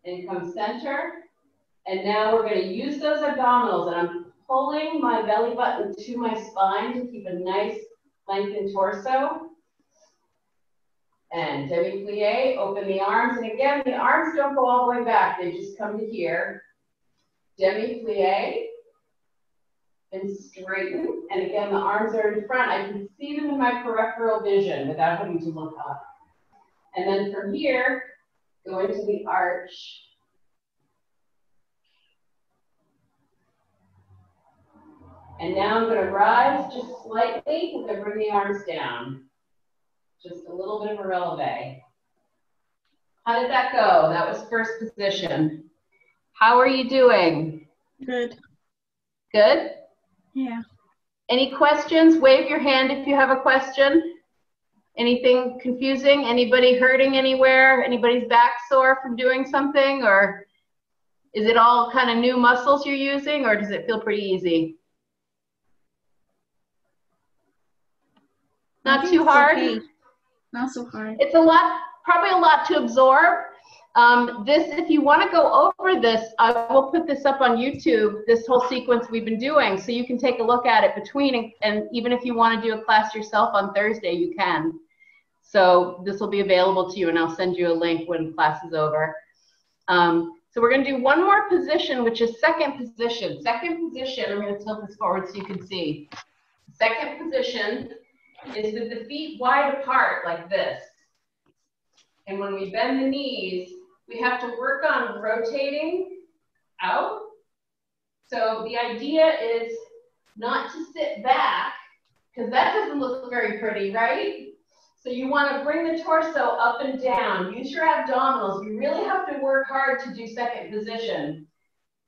And come center. And now we're going to use those abdominals. And I'm pulling my belly button to my spine to keep a nice lengthen torso. And demi-plie, open the arms. And again, the arms don't go all the way back. They just come to here. Demi-plie. And straighten. And again, the arms are in front. I can see them in my peripheral vision without having to look up. And then from here, go into the arch. And now I'm going to rise just slightly. I'm going to bring the arms down. Just a little bit of a releve. How did that go? That was first position. How are you doing? Good. Good? Yeah. Any questions? Wave your hand if you have a question. Anything confusing? Anybody hurting anywhere? Anybody's back sore from doing something? Or is it all kind of new muscles you're using, or does it feel pretty easy? Not too hard? Okay. Not so hard. It's a lot, probably a lot to absorb. If you want to go over this, I will put this up on YouTube, this whole sequence we've been doing, so you can take a look at it between, and even if you want to do a class yourself on Thursday, you can. So this will be available to you, and I'll send you a link when class is over. So we're going to do one more position, which is second position. Second position, I'm going to tilt this forward so you can see. Second position is with the feet wide apart like this. And when we bend the knees, we have to work on rotating out. So the idea is not to sit back, because that doesn't look very pretty, right? So you want to bring the torso up and down. Use your abdominals. You really have to work hard to do second position.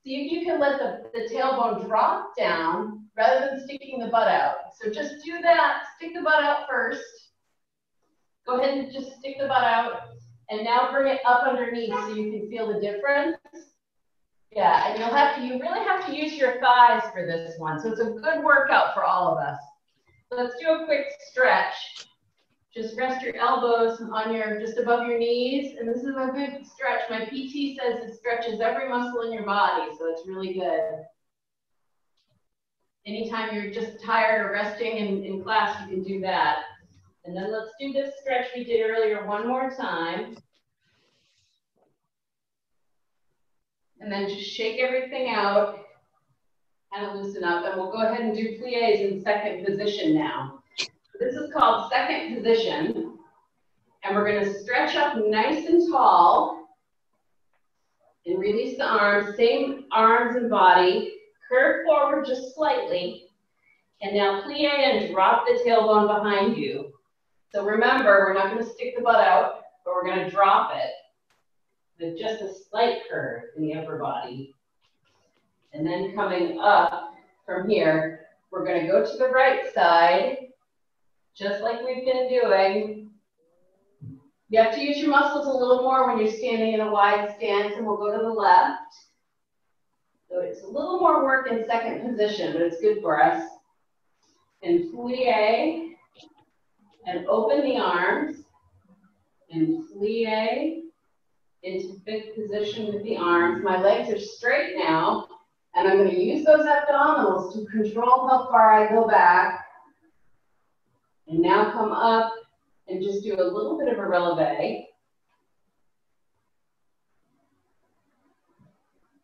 See if you can let the tailbone drop down rather than sticking the butt out. So just do that. Stick the butt out first. Go ahead and just stick the butt out. And now bring it up underneath so you can feel the difference. Yeah, and you really have to use your thighs for this one. So it's a good workout for all of us. So let's do a quick stretch. Just rest your elbows on just above your knees. And this is a good stretch. My PT says it stretches every muscle in your body, so it's really good. Anytime you're just tired or resting in class, you can do that. And then let's do this stretch we did earlier one more time. And then just shake everything out, kind of loosen up. And we'll go ahead and do plies in second position now. This is called second position. And we're going to stretch up nice and tall and release the arms, same arms and body. Curve forward just slightly. And now plie and drop the tailbone behind you. So remember, we're not going to stick the butt out, but we're going to drop it with just a slight curve in the upper body. And then coming up from here, we're going to go to the right side, just like we've been doing. You have to use your muscles a little more when you're standing in a wide stance, and we'll go to the left. So it's a little more work in second position, but it's good for us. And plie. And open the arms, and plie into fifth position with the arms. My legs are straight now, and I'm going to use those abdominals to control how far I go back. And now come up and just do a little bit of a releve.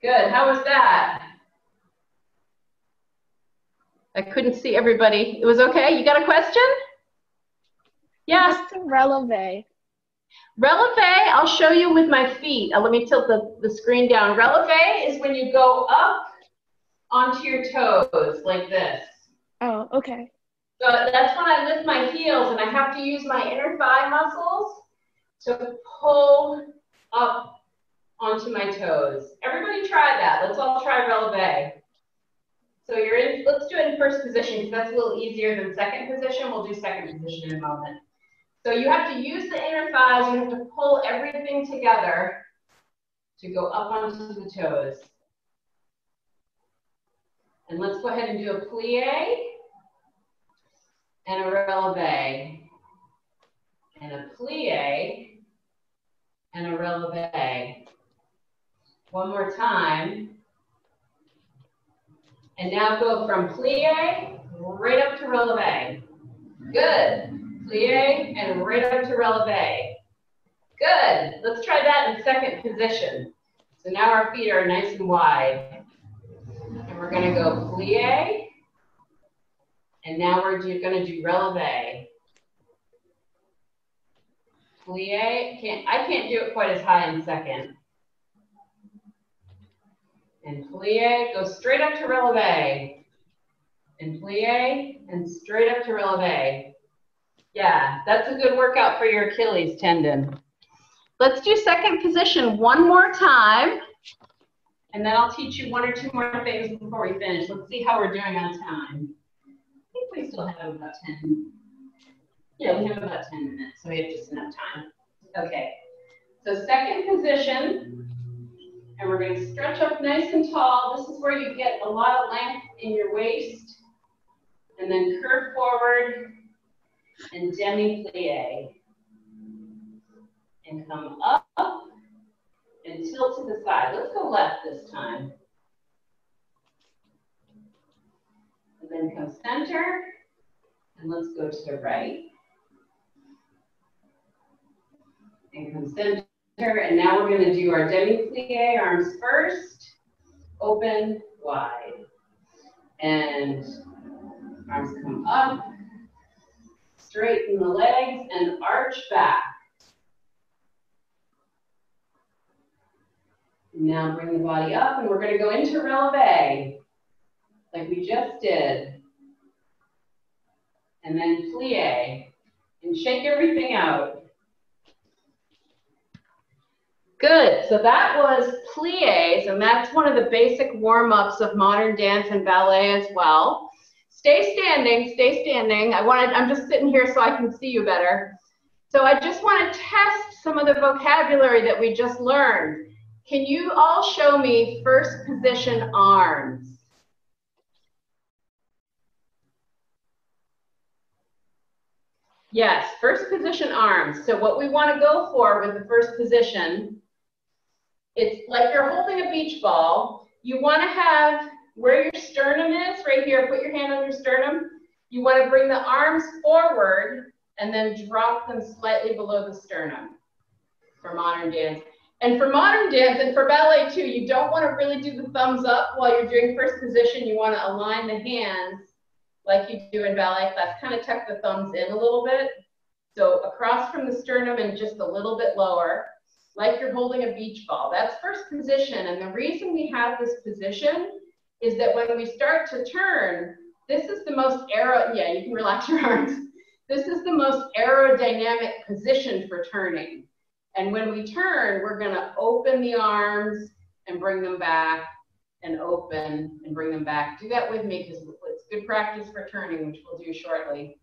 Good, how was that? I couldn't see everybody. It was okay? You got a question? Yes. What's the releve? Releve, I'll show you with my feet. Let me tilt the screen down. Releve is when you go up onto your toes like this. Oh, okay. So that's when I lift my heels, and I have to use my inner thigh muscles to pull up onto my toes. Everybody try that. Let's all try releve. So let's do it in first position because that's a little easier than second position. We'll do second position in a moment. So you have to use the inner thighs. You have to pull everything together to go up onto the toes. And let's go ahead and do a plie and a releve. And a plie and a releve. One more time. And now go from plie right up to releve. Good. Plie and right up to releve. Good. Let's try that in second position. So now our feet are nice and wide. And we're going to go plie. And now we're going to do releve. Plie. I can't do it quite as high in second. And plie. Go straight up to releve. And plie and straight up to releve. Yeah, that's a good workout for your Achilles tendon. Let's do second position one more time. And then I'll teach you one or two more things before we finish. Let's see how we're doing on time. I think we still have about 10. Yeah, we have about 10 minutes, so we have just enough time. Okay, so second position. And we're going to stretch up nice and tall. This is where you get a lot of length in your waist. And then curve forward and demi-plie. And come up and tilt to the side. Let's go left this time. And then come center. And let's go to the right. And come center. And now we're going to do our demi-plie, arms first. Open, wide. And arms come up. Straighten the legs and arch back. Now bring the body up and we're going to go into releve, like we just did. And then plie, and shake everything out. Good, so that was plies, and that's one of the basic warm-ups of modern dance and ballet as well. Stay standing, stay standing. I'm just sitting here so I can see you better. So I just want to test some of the vocabulary that we just learned. Can you all show me first position arms? Yes, first position arms. So what we want to go for with the first position, it's like you're holding a beach ball. You want to have where your sternum is, right here, put your hand on your sternum. You want to bring the arms forward and then drop them slightly below the sternum for modern dance. And for modern dance and for ballet too, you don't want to really do the thumbs up while you're doing first position. You want to align the hands like you do in ballet class. Kind of tuck the thumbs in a little bit. So across from the sternum and just a little bit lower, like you're holding a beach ball. That's first position. And the reason we have this position is that when we start to turn, this is the most yeah, you can relax your arms. This is the most aerodynamic position for turning. And when we turn, we're going to open the arms and bring them back and open and bring them back. Do that with me because it's good practice for turning, which we'll do shortly.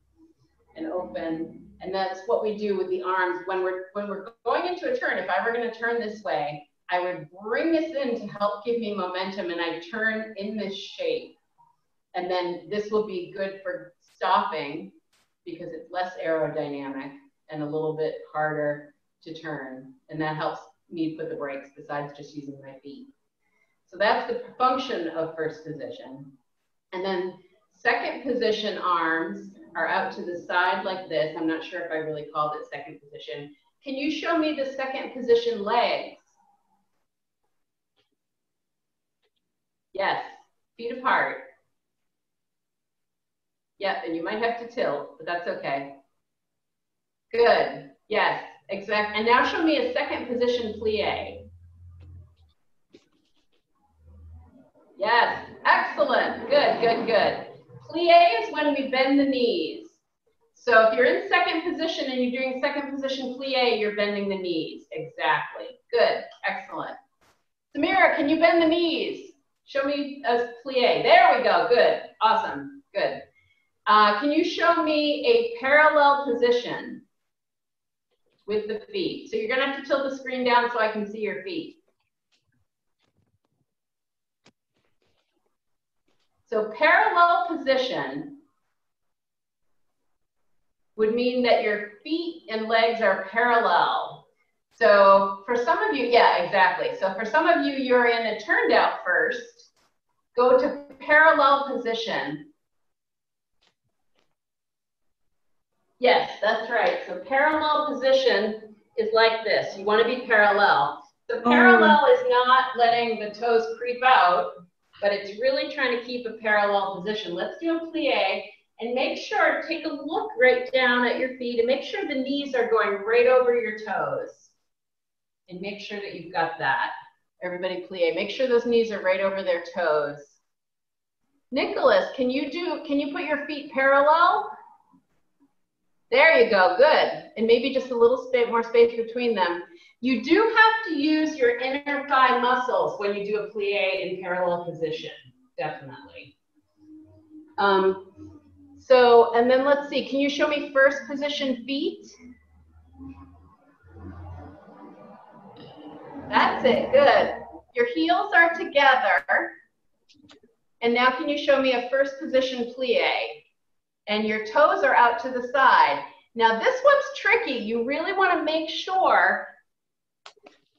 And open. And that's what we do with the arms. When we're going into a turn, if I were going to turn this way, I would bring this in to help give me momentum and I turn in this shape. And then this will be good for stopping because it's less aerodynamic and a little bit harder to turn, and that helps me put the brakes besides just using my feet. So that's the function of first position. And then second position arms are out to the side like this. I'm not sure if I really called it second position. Can you show me the second position legs? Yes, feet apart. Yep, and you might have to tilt, but that's okay. Good, yes. Exactly. And now show me a second position plie. Yes, excellent. Good, good, good. Plie is when we bend the knees. So if you're in second position and you're doing second position plie, you're bending the knees. Exactly. Good, excellent. Samira, can you bend the knees? Show me a plie. There we go. Good, awesome, good. Can you show me a parallel position with the feet? So you're going to have to tilt the screen down so I can see your feet. So parallel position would mean that your feet and legs are parallel. So for some of you, yeah, exactly. So for some of you, you're in a turned out first. Go to parallel position. Yes, that's right. So parallel position is like this. You want to be parallel. So parallel is not letting the toes creep out, but it's really trying to keep a parallel position. Let's do a plie and make sure, take a look right down at your feet and make sure the knees are going right over your toes. And make sure that you've got that. Everybody plie. Make sure those knees are right over their toes. Nicholas, can you put your feet parallel? There you go, good. And maybe just a little more space between them. You do have to use your inner thigh muscles when you do a plie in parallel position, definitely. And then let's see, can you show me first position feet? That's it, good. Your heels are together. And now can you show me a first position plie? And your toes are out to the side. Now this one's tricky. You really want to make sure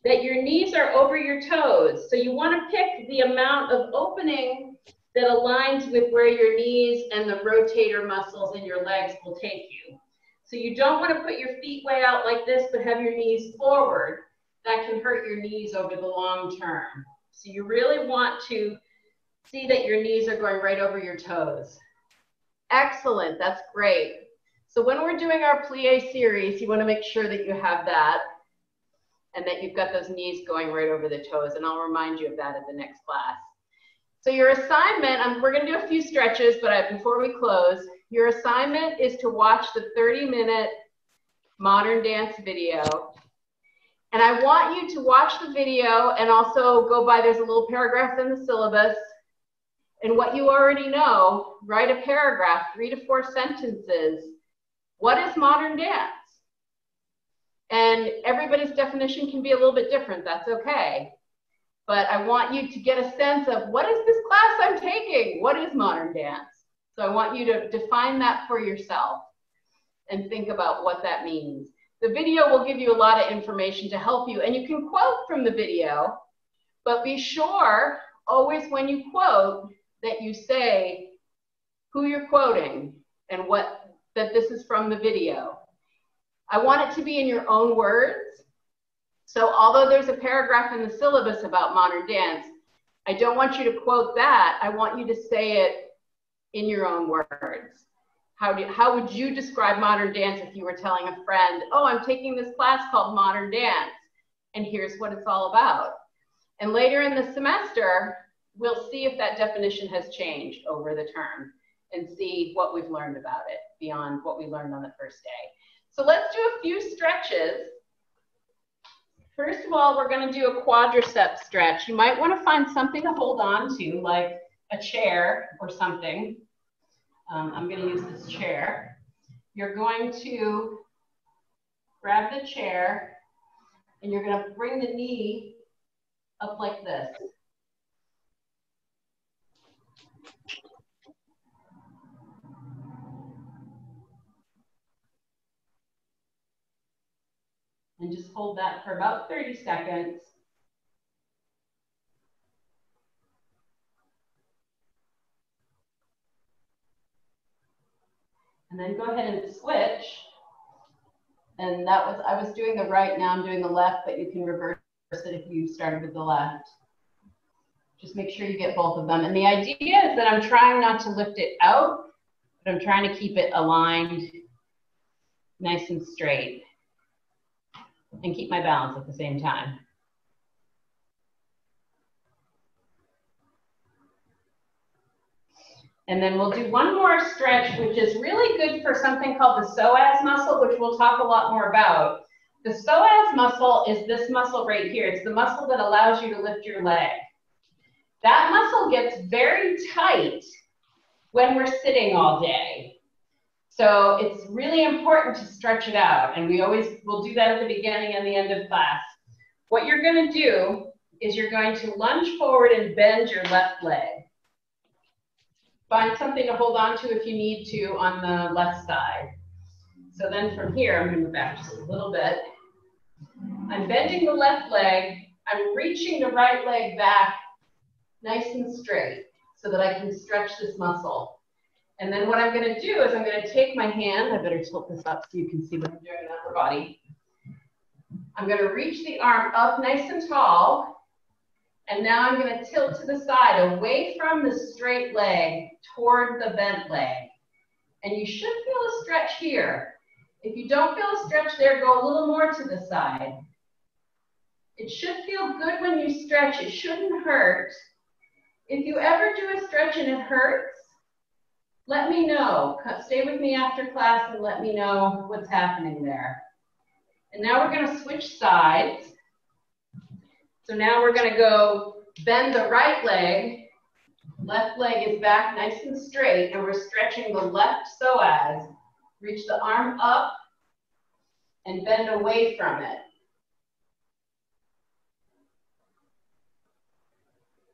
that your knees are over your toes. So you want to pick the amount of opening that aligns with where your knees and the rotator muscles in your legs will take you. So you don't want to put your feet way out like this, but have your knees forward. That can hurt your knees over the long term. So you really want to see that your knees are going right over your toes. Excellent, that's great. So when we're doing our plie series, you want to make sure that you have that and that you've got those knees going right over the toes, and I'll remind you of that at the next class. So your assignment, we're going to do a few stretches, but before we close, your assignment is to watch the 30-minute modern dance video. And I want you to watch the video and also go by, there's a little paragraph in the syllabus. And what you already know, write a paragraph, 3 to 4 sentences. What is modern dance? And everybody's definition can be a little bit different, that's okay. But I want you to get a sense of what is this class I'm taking? What is modern dance? So I want you to define that for yourself and think about what that means. The video will give you a lot of information to help you, and you can quote from the video, but be sure always when you quote that you say who you're quoting and that this is from the video. I want it to be in your own words. So although there's a paragraph in the syllabus about modern dance, I don't want you to quote that. I want you to say it in your own words. How would you describe modern dance if you were telling a friend, oh, I'm taking this class called Modern Dance, and here's what it's all about. And later in the semester, we'll see if that definition has changed over the term and see what we've learned about it beyond what we learned on the first day. So let's do a few stretches. First of all, we're going to do a quadricep stretch. You might want to find something to hold on to, like a chair or something. I'm going to use this chair. You're going to grab the chair and you're going to bring the knee up like this. And just hold that for about 30 seconds. And then go ahead and switch. And I was doing the right, now I'm doing the left, but you can reverse it if you started with the left. Just make sure you get both of them. And the idea is that I'm trying not to lift it out, but I'm trying to keep it aligned, nice and straight, and keep my balance at the same time. And then we'll do one more stretch, which is really good for something called the psoas muscle, which we'll talk a lot more about. The psoas muscle is this muscle right here. It's the muscle that allows you to lift your leg. That muscle gets very tight when we're sitting all day. So it's really important to stretch it out. And we'll do that at the beginning and the end of class. What you're going to do is you're going to lunge forward and bend your left leg. Find something to hold on to if you need to on the left side. So then from here, I'm going to move back just a little bit. I'm bending the left leg. I'm reaching the right leg back nice and straight so that I can stretch this muscle. And then what I'm going to do is I'm going to take my hand. I better tilt this up so you can see what I'm doing on her body. I'm going to reach the arm up nice and tall. And now I'm going to tilt to the side, away from the straight leg, toward the bent leg. And you should feel a stretch here. If you don't feel a stretch there, go a little more to the side. It should feel good when you stretch. It shouldn't hurt. If you ever do a stretch and it hurts, let me know. Stay with me after class and let me know what's happening there. And now we're going to switch sides. So now we're going to go bend the right leg. Left leg is back nice and straight, and we're stretching the left psoas. Reach the arm up and bend away from it.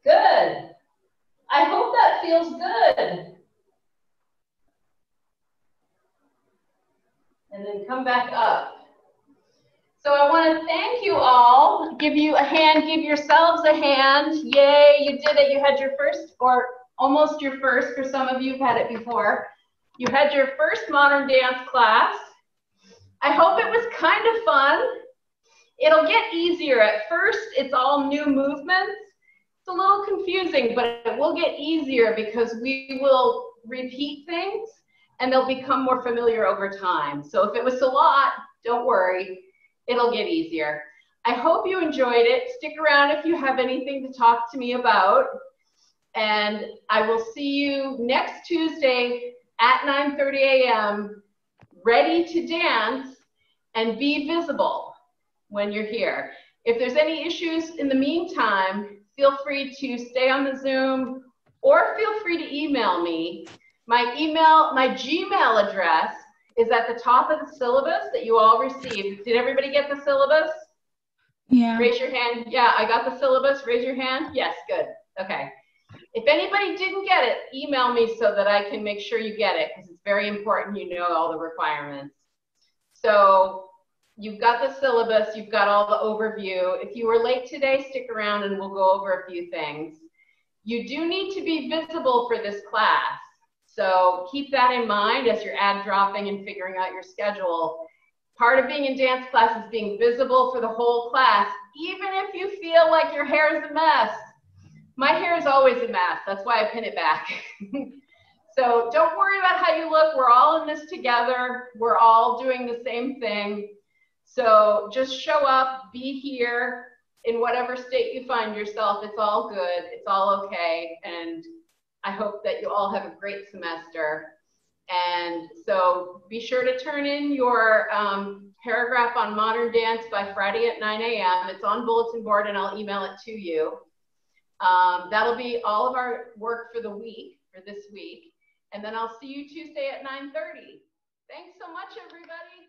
Good. I hope that feels good. And then come back up. So I want to thank you all. Give you a hand, give yourselves a hand. Yay, you did it. You had your first, or almost your first, for some of you who've had it before. You had your first modern dance class. I hope it was kind of fun. It'll get easier. At first, it's all new movements. It's a little confusing, but it will get easier because we will repeat things and they'll become more familiar over time. So if it was a lot, don't worry. It'll get easier. I hope you enjoyed it. Stick around if you have anything to talk to me about. And I will see you next Tuesday at 9:30 a.m. ready to dance and be visible when you're here. If there's any issues in the meantime, feel free to stay on the Zoom or feel free to email me. My Gmail address is at the top of the syllabus that you all received. Did everybody get the syllabus? Yeah. Raise your hand. Yeah, I got the syllabus. Raise your hand. Yes, good. Okay. If anybody didn't get it, email me so that I can make sure you get it, because it's very important you know all the requirements. So you've got the syllabus, you've got all the overview. If you were late today, stick around and we'll go over a few things. You do need to be visible for this class. So keep that in mind as you're ad dropping and figuring out your schedule. Part of being in dance class is being visible for the whole class, even if you feel like your hair is a mess. My hair is always a mess. That's why I pin it back. So don't worry about how you look. We're all in this together. We're all doing the same thing. So just show up, be here in whatever state you find yourself. It's all good. It's all okay. And I hope that you all have a great semester. And so be sure to turn in your paragraph on modern dance by Friday at 9 a.m. It's on bulletin board and I'll email it to you. That'll be all of our work for the week, for this week. And then I'll see you Tuesday at 9:30. Thanks so much, everybody.